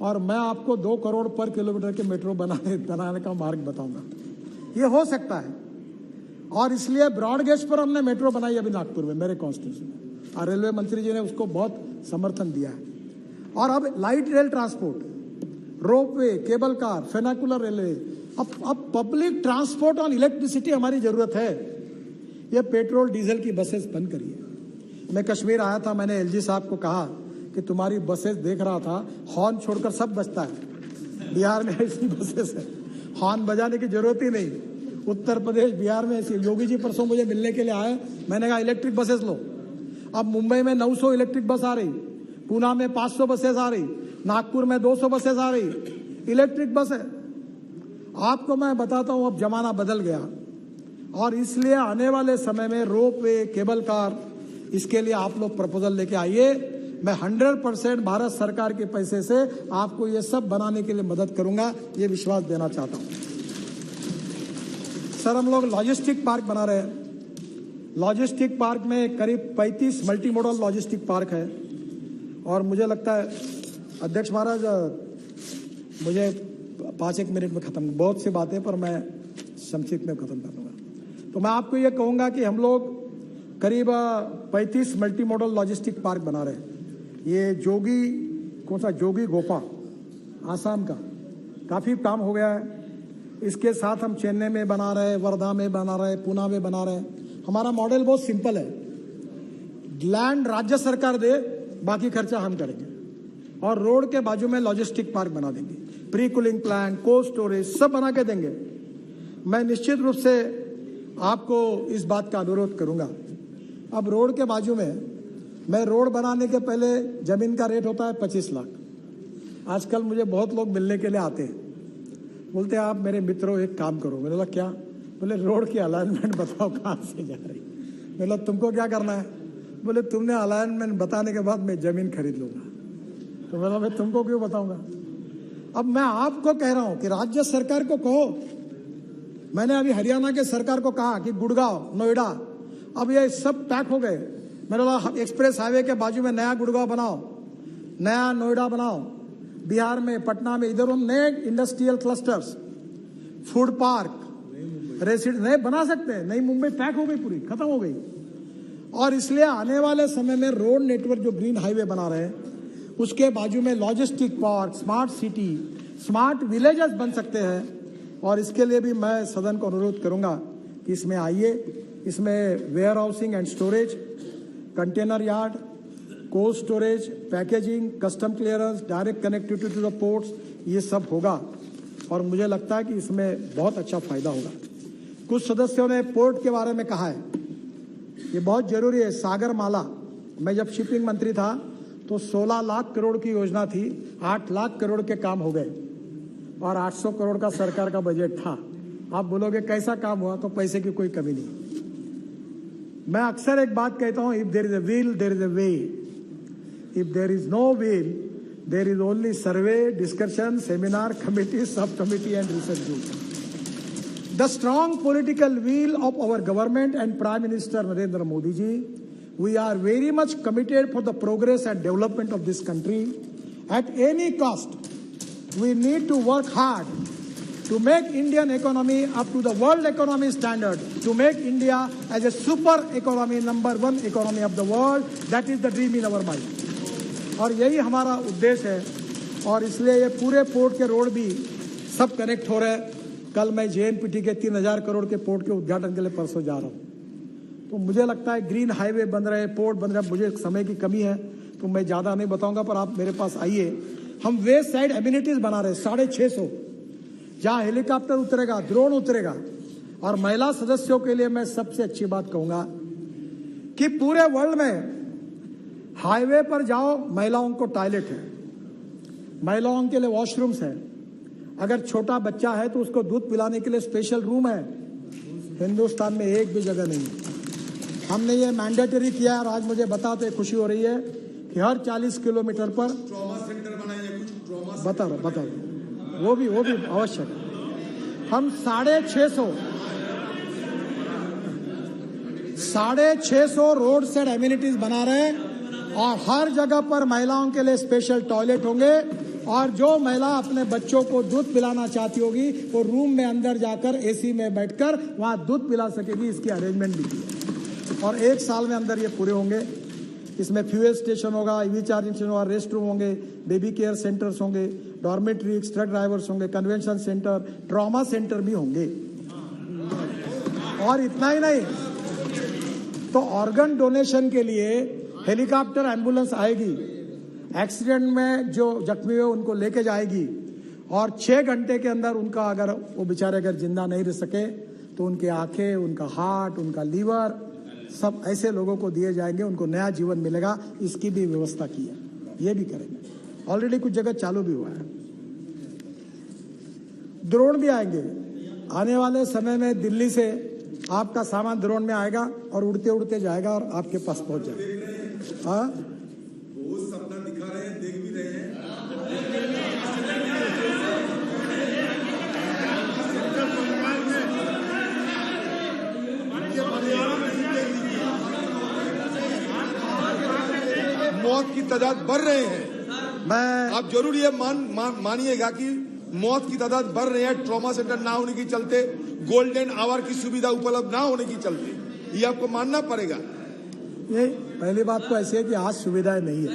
और मैं आपको 2 करोड़ पर किलोमीटर के मेट्रो बनाने का मार्ग बताऊंगा। ये हो सकता है और इसलिए ब्रॉड गेज पर हमने मेट्रो बनाई अभी नागपुर में, मेरे कॉन्स्टिट्यूशन में, और रेलवे मंत्री जी ने उसको बहुत समर्थन दिया है। और अब light rail transport, ropeway, cable car, funicular railway, अब पब्लिक ट्रांसपोर्ट ऑन इलेक्ट्रिसिटी हमारी जरूरत है। ये पेट्रोल डीजल की बसेस बंद करिए। मैं कश्मीर आया था, मैंने एलजी साहब को कहा कि तुम्हारी बसेस देख रहा था, हॉर्न छोड़कर सब बजता है। बिहार में ऐसी बसेस है, हॉर्न बजाने की जरूरत ही नहीं। उत्तर प्रदेश, बिहार में ऐसी। योगी जी परसों मुझे मिलने के लिए आए, मैंने कहा इलेक्ट्रिक बसेस लो। अब मुंबई में 900 इलेक्ट्रिक बस आ रही, पूना में 500 बसेस आ रही, नागपुर में 200 बसेस आ रही, इलेक्ट्रिक बस है। आपको मैं बताता हूं, अब जमाना बदल गया और इसलिए आने वाले समय में रोपवे, केबल कार, इसके लिए आप लोग प्रपोजल लेके आइए। मैं 100% भारत सरकार के पैसे से आपको ये सब बनाने के लिए मदद करूंगा, ये विश्वास देना चाहता हूं। सर, हम लोग लॉजिस्टिक पार्क बना रहे हैं। लॉजिस्टिक पार्क में करीब 35 मल्टी मॉडल लॉजिस्टिक पार्क है और मुझे लगता है अध्यक्ष महाराज, मुझे 5-1 मिनट में खत्म, बहुत सी बातें पर मैं संक्षिप्त में खत्म कर दूंगा। तो मैं आपको ये कहूंगा कि हम लोग करीब 35 मल्टी मॉडल लॉजिस्टिक पार्क बना रहे हैं। ये जोगी, कौन सा, जोगी गोपा, आसाम का, काफी काम हो गया है। इसके साथ हम चेन्नई में बना रहे हैं, वर्धा में बना रहे हैं, पूना में बना रहे हैं। हमारा मॉडल बहुत सिंपल है, लैंड राज्य सरकार दे, बाकी खर्चा हम करेंगे और रोड के बाजू में लॉजिस्टिक पार्क बना देंगे, pre cooling plant, cold storage सब बना के देंगे। मैं निश्चित रूप से आपको इस बात का अनुरोध करूंगा। अब रोड के बाजू में, मैं रोड बनाने के पहले जमीन का रेट होता है 25 लाख। आजकल मुझे बहुत लोग मिलने के लिए आते हैं, बोलते हैं आप मेरे मित्रों एक काम करो। मैंने बोला क्या? बोले रोड की अलाइनमेंट बताओ कहाँ से जा रही। मैंने बोला तुमको क्या करना है? बोले तुमने अलाइनमेंट बताने के बाद मैं जमीन खरीद लूंगा। तो बोला मैं तुमको क्यों बताऊंगा? अब मैं आपको कह रहा हूं कि राज्य सरकार को कहो, मैंने अभी हरियाणा के सरकार को कहा कि गुड़गांव, नोएडा, अब ये सब पैक हो गए। मेरे बोला एक्सप्रेस हाईवे के बाजू में नया गुड़गांव बनाओ, नया नोएडा बनाओ, बिहार में, पटना में, इधर हम नए industrial clusters, food park, resident नए बना सकते हैं। नई मुंबई पैक हो गई, पूरी खत्म हो गई। और इसलिए आने वाले समय में रोड नेटवर्क जो ग्रीन हाईवे बना रहे हैं, उसके बाजू में logistic park, smart city, smart villages बन सकते हैं। और इसके लिए भी मैं सदन को अनुरोध करूंगा कि इसमें आइए, इसमें warehousing and storage, container yard, cold storage, packaging, custom clearance, direct connectivity to the ports, ये सब होगा। और मुझे लगता है कि इसमें बहुत अच्छा फायदा होगा। कुछ सदस्यों ने पोर्ट के बारे में कहा है, ये बहुत जरूरी है। सागरमाला, मैं जब शिपिंग मंत्री था तो 16 लाख करोड़ की योजना थी, 8 लाख करोड़ के काम हो गए और 800 करोड़ का सरकार का बजट था। आप बोलोगे कैसा काम हुआ, तो पैसे की कोई कमी नहीं। मैं अक्सर एक बात कहता हूं, if there is a will there is a way, if there is no will there is only survey, discussion, seminar, committee, sub committee and research group. The strong political will of our government and Prime Minister Narendra Modi ji, we are very much committed for the progress and development of this country. At any cost, we need to work hard to make Indian economy up to the world economy standard, to make India as a super economy, number one economy of the world. That is the dream in our mind. और यही हमारा उद्देश्य है। और इसलिए ये पूरे पोर्ट के रोड भी सब कनेक्ट हो रहे हैं। कल मैं JNPT के 3000 करोड़ के पोर्ट के उद्घाटन के लिए परसों जा रहा हूं। तो मुझे लगता है ग्रीन हाईवे बन रहे, पोर्ट बन रहा है। मुझे समय की कमी है तो मैं ज्यादा नहीं बताऊंगा, पर आप मेरे पास आइए। हम वेस्ट साइड एमिनिटीज बना रहे 650, जहां हेलीकॉप्टर उतरेगा, ड्रोन उतरेगा। और महिला सदस्यों के लिए मैं सबसे अच्छी बात कहूंगा कि पूरे वर्ल्ड में हाईवे पर जाओ, महिलाओं को टॉयलेट है, महिलाओं के लिए वॉशरूम्स है। अगर छोटा बच्चा है तो उसको दूध पिलाने के लिए स्पेशल रूम है। हिंदुस्तान में एक भी जगह नहीं है। हमने ये मैंडेटरी किया और आज मुझे बताते खुशी हो रही है कि हर 40 किलोमीटर पर ट्रॉमा सेंटर बनाए, कुछ ट्रॉमा बता रहा वो भी आवश्यक है। हम 650 रोड साइड एमिनिटीज बना रहे हैं और हर जगह पर महिलाओं के लिए स्पेशल टॉयलेट होंगे। और जो महिला अपने बच्चों को दूध पिलाना चाहती होगी वो रूम में अंदर जाकर AC में बैठकर वहां दूध पिला सकेगी। इसकी अरेंजमेंट भी की है और 1 साल में अंदर ये पूरे होंगे। इसमें फ्यूएल स्टेशन होगा, EV चार्जिंग स्टेशन होगा, रेस्ट रूम होंगे, बेबी केयर सेंटर्स होंगे, डॉर्मेट्री, ट्रक ड्राइवर्स होंगे, कन्वेंशन सेंटर, ट्रॉमा सेंटर भी होंगे। और इतना ही नहीं, तो ऑर्गन डोनेशन के लिए हेलीकॉप्टर एम्बुलेंस आएगी, एक्सीडेंट में जो जख्मी हुए उनको लेके जाएगी और 6 घंटे के अंदर उनका, अगर वो बेचारे अगर जिंदा नहीं रह सके तो उनकी आंखें, उनका हार्ट, उनका लीवर, सब ऐसे लोगों को दिए जाएंगे, उनको नया जीवन मिलेगा। इसकी भी व्यवस्था की है, ये भी करेंगे। ऑलरेडी कुछ जगह चालू भी हुआ है। ड्रोन भी आएंगे आने वाले समय में। दिल्ली से आपका सामान ड्रोन में आएगा और उड़ते उड़ते जाएगा और आपके पास पहुंच जाएगा। हाँ, बहुत सपना दिखा रहे हैं, देख भी रहे हैं। मौत की तादाद बढ़ रहे हैं। आप जरूर ये मानिएगा कि मौत की तादाद बढ़ रही है, ट्रॉमा सेंटर ना होने के चलते, गोल्डन आवर की सुविधा उपलब्ध ना होने के चलते। ये आपको मानना पड़ेगा। ये पहली बात तो ऐसी है कि आज सुविधाएं नहीं है।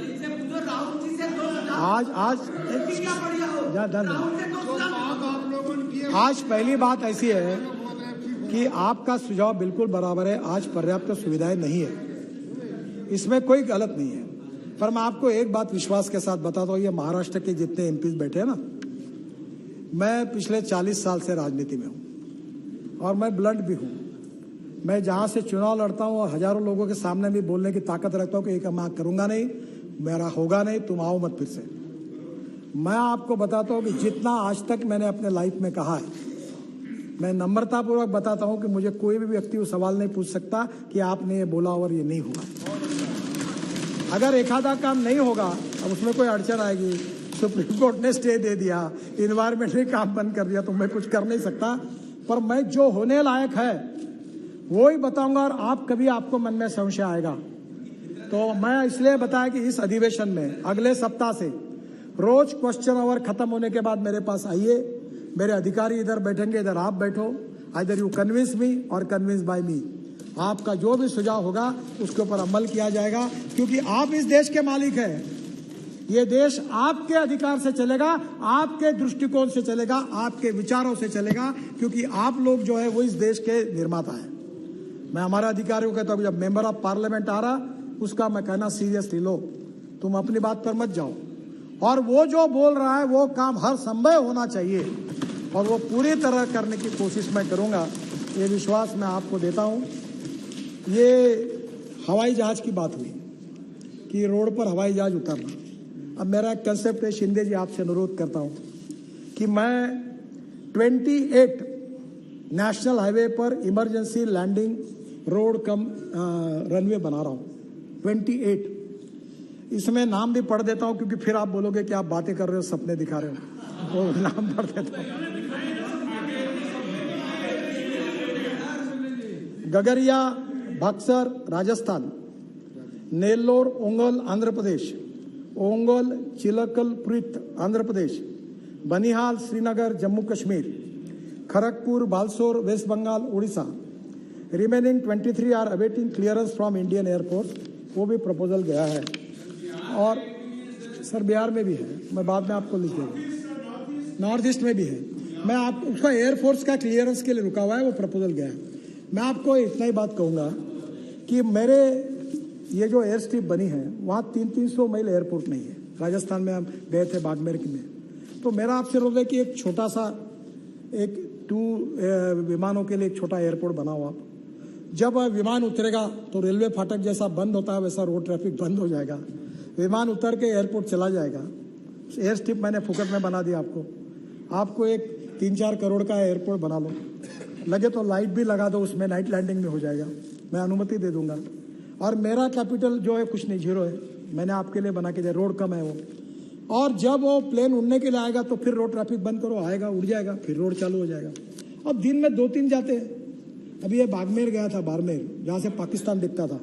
आज पहली बात ऐसी है कि आपका सुझाव बिल्कुल बराबर है। आज पर्याप्त सुविधाएं नहीं है, इसमें कोई गलत नहीं है। पर मैं आपको एक बात विश्वास के साथ बताता हूँ, ये महाराष्ट्र के जितने MPs बैठे हैं ना, मैं पिछले 40 साल से राजनीति में हूँ और मैं ब्लंट भी हूँ। मैं जहां से चुनाव लड़ता हूँ और हजारों लोगों के सामने भी बोलने की ताकत रखता हूँ कि एक मैं करूंगा नहीं, मेरा होगा नहीं, तुम आओ मत फिर से। मैं आपको बताता हूँ कि जितना आज तक मैंने अपने लाइफ में कहा है, मैं नम्रतापूर्वक बताता हूँ कि मुझे कोई भी व्यक्ति वो सवाल नहीं पूछ सकता कि आपने ये बोला और ये नहीं हुआ। अगर एक आधा काम नहीं होगा, अब उसमें कोई अड़चन आएगी, सुप्रीम कोर्ट ने स्टे दे दिया, इन्वायरमेंट ने काम बंद कर दिया, तो मैं कुछ कर नहीं सकता। पर मैं जो होने लायक है वो ही बताऊंगा, और आप कभी आपको मन में संशय आएगा तो मैं इसलिए बताया कि इस अधिवेशन में अगले सप्ताह से रोज क्वेश्चन आवर खत्म होने के बाद मेरे पास आइए, मेरे अधिकारी इधर बैठेंगे, इधर आप बैठो, आइदर यू कन्विंस मी और कन्विंस बाय मी। आपका जो भी सुझाव होगा उसके ऊपर अमल किया जाएगा, क्योंकि आप इस देश के मालिक हैं। ये देश आपके अधिकार से चलेगा, आपके दृष्टिकोण से चलेगा, आपके विचारों से चलेगा, क्योंकि आप लोग जो है वो इस देश के निर्माता हैं। मैं हमारे अधिकारियों को कहता हूं, जब मेंबर ऑफ पार्लियामेंट आ रहा उसका मैं कहना सीरियसली लो, तुम अपनी बात पर मत जाओ, और वो जो बोल रहा है वो काम हर संभव होना चाहिए और वो पूरी तरह करने की कोशिश मैं करूंगा, ये विश्वास मैं आपको देता हूं। ये हवाई जहाज की बात हुई कि रोड पर हवाई जहाज उतरना, अब मेरा एक कंसेप्ट है, शिंदे जी आपसे अनुरोध करता हूं कि मैं 28 नेशनल हाईवे पर इमरजेंसी लैंडिंग रोड कम रनवे बना रहा हूं, 28। इसमें नाम भी पढ़ देता हूं, क्योंकि फिर आप बोलोगे कि आप बातें कर रहे हो, सपने दिखा रहे हो, तो नाम पढ़ देता हूं। गगरिया बक्सर राजस्थान, नेल्लोर ओंगोल आंध्र प्रदेश, ओंगोल चिलकलपुरित Andhra Pradesh, Banihal Srinagar Jammu Kashmir, Kharagpur Balasore west Bengal Orissa. Remaining 23 are awaiting clearance from Indian airport, वो भी प्रपोजल गया है। और सर बिहार में भी है, मैं बाद में आपको लिख दूंगा, नॉर्थ ईस्ट में भी है। मैं आप उसका एयरफोर्स का क्लियरेंस के लिए रुका हुआ है, वो प्रपोजल गया है। मैं आपको इतना ही बात कहूँगा कि मेरे ये जो एयर स्ट्रिप बनी है वहाँ 300 मील एयरपोर्ट नहीं है। राजस्थान में हम गए थे बाड़मेर में, तो मेरा आपसे अनुरोध है कि एक छोटा सा एक 2 विमानों के लिए एक छोटा एयरपोर्ट बनाओ आप। जब विमान उतरेगा तो रेलवे फाटक जैसा बंद होता है वैसा रोड ट्रैफिक बंद हो जाएगा, विमान उतर के एयरपोर्ट चला जाएगा। एयर स्ट्रिप मैंने फुकट में बना दिया आपको एक 3-4 करोड़ का एयरपोर्ट बना लो, लगे तो लाइट भी लगा दो उसमें, नाइट लैंडिंग में हो जाएगा, मैं अनुमति दे दूंगा। और मेरा कैपिटल जो है कुछ नहीं, 0 है, मैंने आपके लिए बना के दिया, रोड कम है वो। और जब वो प्लेन उड़ने के लिए आएगा तो फिर रोड ट्रैफिक बंद करो, आएगा उड़ जाएगा, फिर रोड चालू हो जाएगा। अब दिन में 2-3 जाते हैं। अभी ये बाड़मेर गया था, बाड़मेर जहाँ से पाकिस्तान दिखता था,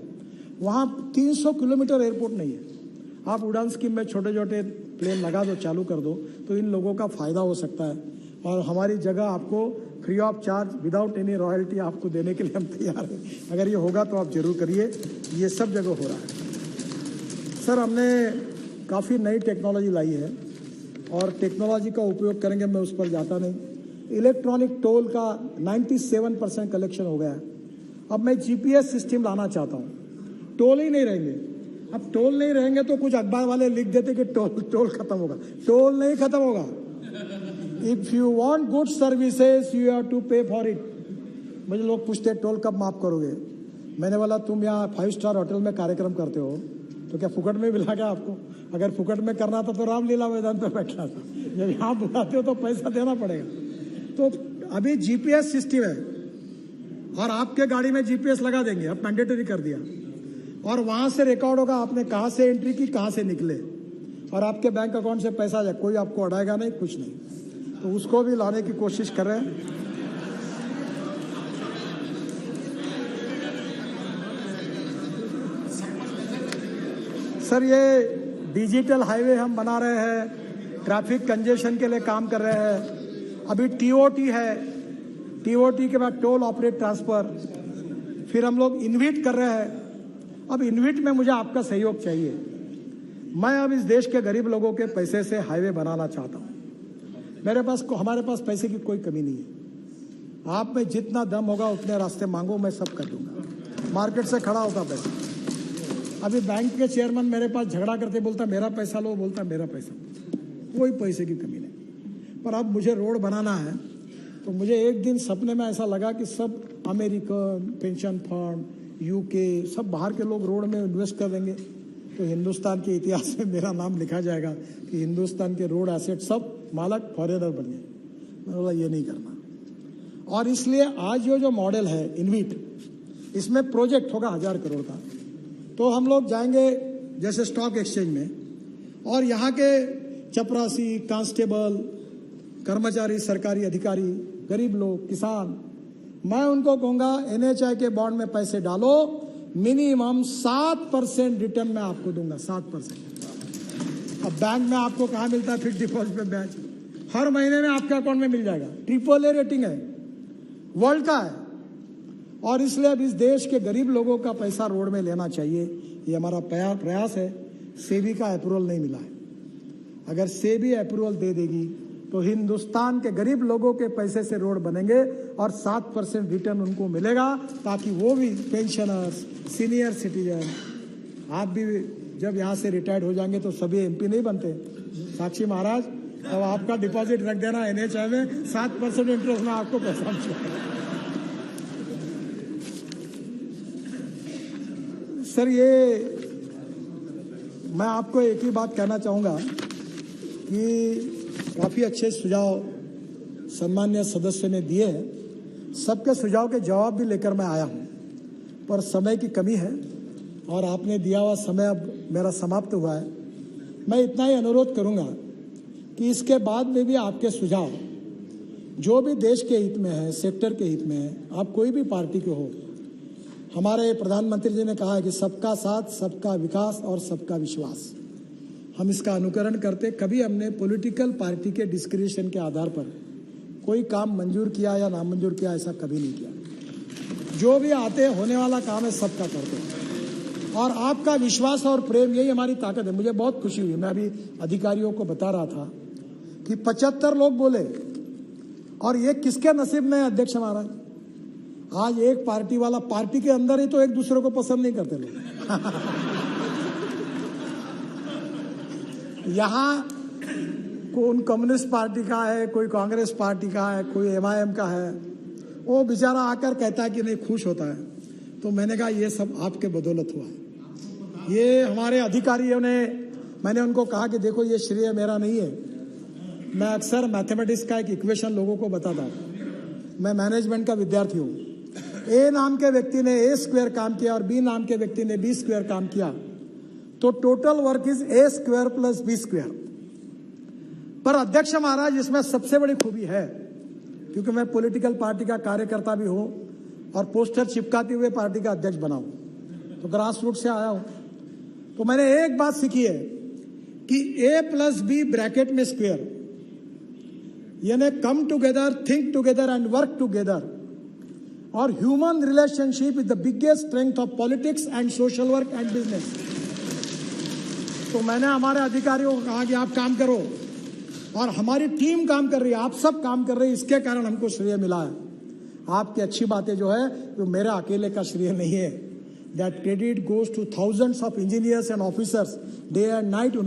वहाँ 300 किलोमीटर एयरपोर्ट नहीं है। आप उड़ान स्कीम में छोटे छोटे प्लेन लगा दो, चालू कर दो, तो इन लोगों का फायदा हो सकता है। और हमारी जगह आपको free of charge without any royalty आपको देने के लिए हम तैयार हैं। अगर ये होगा तो आप जरूर करिए, ये सब जगह हो रहा है। सर हमने काफ़ी नई टेक्नोलॉजी लाई है और टेक्नोलॉजी का उपयोग करेंगे, मैं उस पर जाता नहीं। इलेक्ट्रॉनिक टोल का 97% कलेक्शन हो गया है। अब मैं GPS सिस्टम लाना चाहता हूँ, टोल ही नहीं रहेंगे। अब टोल नहीं रहेंगे तो कुछ अखबार वाले लिख देते कि टोल खत्म होगा, टोल नहीं खत्म होगा। If you want good services you have to pay for it. मुझे लोग पूछते हैं टोल कब माफ करोगे, मैंने बोला तुम यहाँ 5 स्टार होटल में कार्यक्रम करते हो तो क्या फुकट में मिला क्या आपको? अगर फुकट में करना था तो रामलीला मैदान पर बैठना था, जब यहाँ बुलाते हो तो पैसा देना पड़ेगा। तो अभी GPS सिस्टम है और आपके गाड़ी में GPS लगा देंगे, अब मैंडेटरी कर दिया, और वहां से रिकॉर्ड होगा आपने कहां से एंट्री की, कहां से निकले, और आपके बैंक अकाउंट से पैसा जाए, कोई आपको अड़ाएगा नहीं, कुछ नहीं। तो उसको भी लाने की कोशिश कर रहे हैं। सर ये डिजिटल हाईवे हम बना रहे हैं, ट्रैफिक कंजेशन के लिए काम कर रहे हैं। अभी TOT है, TOT के बाद टोल ऑपरेट ट्रांसफर, फिर हम लोग इन्विट कर रहे हैं। अब इन्विट में मुझे आपका सहयोग चाहिए। मैं अब इस देश के गरीब लोगों के पैसे से हाईवे बनाना चाहता हूँ। हमारे पास पैसे की कोई कमी नहीं है। आप में जितना दम होगा उतने रास्ते मांगो, मैं सब कर दूंगा। मार्केट से खड़ा होता पैसा। अभी बैंक के चेयरमैन मेरे पास झगड़ा करते, बोलता मेरा पैसा लो, बोलता मेरा पैसा। कोई पैसे की कमी नहीं। पर अब मुझे रोड बनाना है तो मुझे एक दिन सपने में ऐसा लगा कि सब अमेरिकन पेंशन फंड, UK, सब बाहर के लोग रोड में इन्वेस्ट कर देंगे तो हिंदुस्तान के इतिहास में मेरा नाम लिखा जाएगा कि हिंदुस्तान के रोड एसेट सब मालक फॉरेनर बन गए। मैंने बोला ये नहीं करना। और इसलिए आज जो मॉडल है इन्विट, इसमें प्रोजेक्ट होगा 1000 करोड़ का। तो हम लोग जाएंगे जैसे स्टॉक एक्सचेंज में, और यहाँ के चपरासी, कांस्टेबल, कर्मचारी, सरकारी अधिकारी, गरीब लोग, किसान, मैं उनको कहूंगा NHAI के बॉन्ड में पैसे डालो, मिनिमम 7% रिटर्न मैं आपको दूंगा, 7%। अब बैंक में आपको कहाँ मिलता है फिक्स डिपॉजिट पे ब्याज? हर महीने में आपके अकाउंट में मिल जाएगा। AAA रेटिंग है, वर्ल्ड का है। और इसलिए अब इस देश के गरीब लोगों का पैसा रोड में लेना चाहिए, ये हमारा प्रयास है। सेबी का अप्रूवल नहीं मिला है, अगर सेबी अप्रूवल दे देगी तो हिंदुस्तान के गरीब लोगों के पैसे से रोड बनेंगे और 7% रिटर्न उनको मिलेगा, ताकि वो भी पेंशनर्स, सीनियर सिटीजन, आप भी जब यहाँ से रिटायर्ड हो जाएंगे तो सभी MP नहीं बनते। साक्षी महाराज, अब आपका डिपॉजिट रख देना NHAI में, 7% इंटरेस्ट में आपको पैसा मिलेगा। सर, ये मैं आपको एक ही बात कहना चाहूँगा कि काफ़ी अच्छे सुझाव सम्मान्य सदस्य ने दिए हैं। सबके सुझाव के जवाब भी लेकर मैं आया हूँ, पर समय की कमी है और आपने दिया हुआ समय अब मेरा समाप्त हुआ है। मैं इतना ही अनुरोध करूँगा कि इसके बाद में भी आपके सुझाव जो भी देश के हित में है, सेक्टर के हित में है, आप कोई भी पार्टी के हो, हमारे प्रधानमंत्री जी ने कहा है कि सबका साथ, सबका विकास और सबका विश्वास, हम इसका अनुकरण करते। कभी हमने पॉलिटिकल पार्टी के डिस्क्रिप्शन के आधार पर कोई काम मंजूर किया या नामंजूर किया, ऐसा कभी नहीं किया। जो भी आते होने वाला काम है सबका करते हैं, और आपका विश्वास और प्रेम, यही हमारी ताकत है। मुझे बहुत खुशी हुई, मैं अभी अधिकारियों को बता रहा था कि 75 लोग बोले, और ये किसके नसीब में है अध्यक्ष महाराज? आज एक पार्टी वाला, पार्टी के अंदर ही तो एक दूसरे को पसंद नहीं करते लोग। यहाँ कौन कम्युनिस्ट पार्टी का है, कोई कांग्रेस पार्टी का है, कोई MIM का है, वो बेचारा आकर कहता है कि नहीं, खुश होता है। तो मैंने कहा ये सब आपके बदौलत हुआ है। ये हमारे अधिकारियों ने, मैंने उनको कहा कि देखो ये श्रेय मेरा नहीं है, मैं अक्सर मैथमेटिक्स का एक इक्वेशन लोगों को बताता हूँ। मैं मैनेजमेंट का विद्यार्थी हूँ। A नाम के व्यक्ति ने A² काम किया और B नाम के व्यक्ति ने B² काम किया, तो total work is A² + B²। पर अध्यक्ष महाराज, इसमें सबसे बड़ी खूबी है, क्योंकि मैं पॉलिटिकल पार्टी का कार्यकर्ता भी हूं और पोस्टर चिपकाते हुए पार्टी का अध्यक्ष बना हूं, तो ग्रास रूट से आया हूं। तो मैंने एक बात सीखी है कि A + B ब्रैकेट में स्क्वायर, यानी come together, think together and work together. और human relationship is the biggest strength of politics and social work and business. तो मैंने हमारे अधिकारियों को कहा कि आप काम करो, और हमारी टीम काम कर रही है, आप सब काम कर रहे हैं, इसके कारण हमको श्रेय मिला है। आपकी अच्छी बातें जो है वो मेरा अकेले का श्रेय नहीं है। That credit goes two thousands of engineers and officers day and night.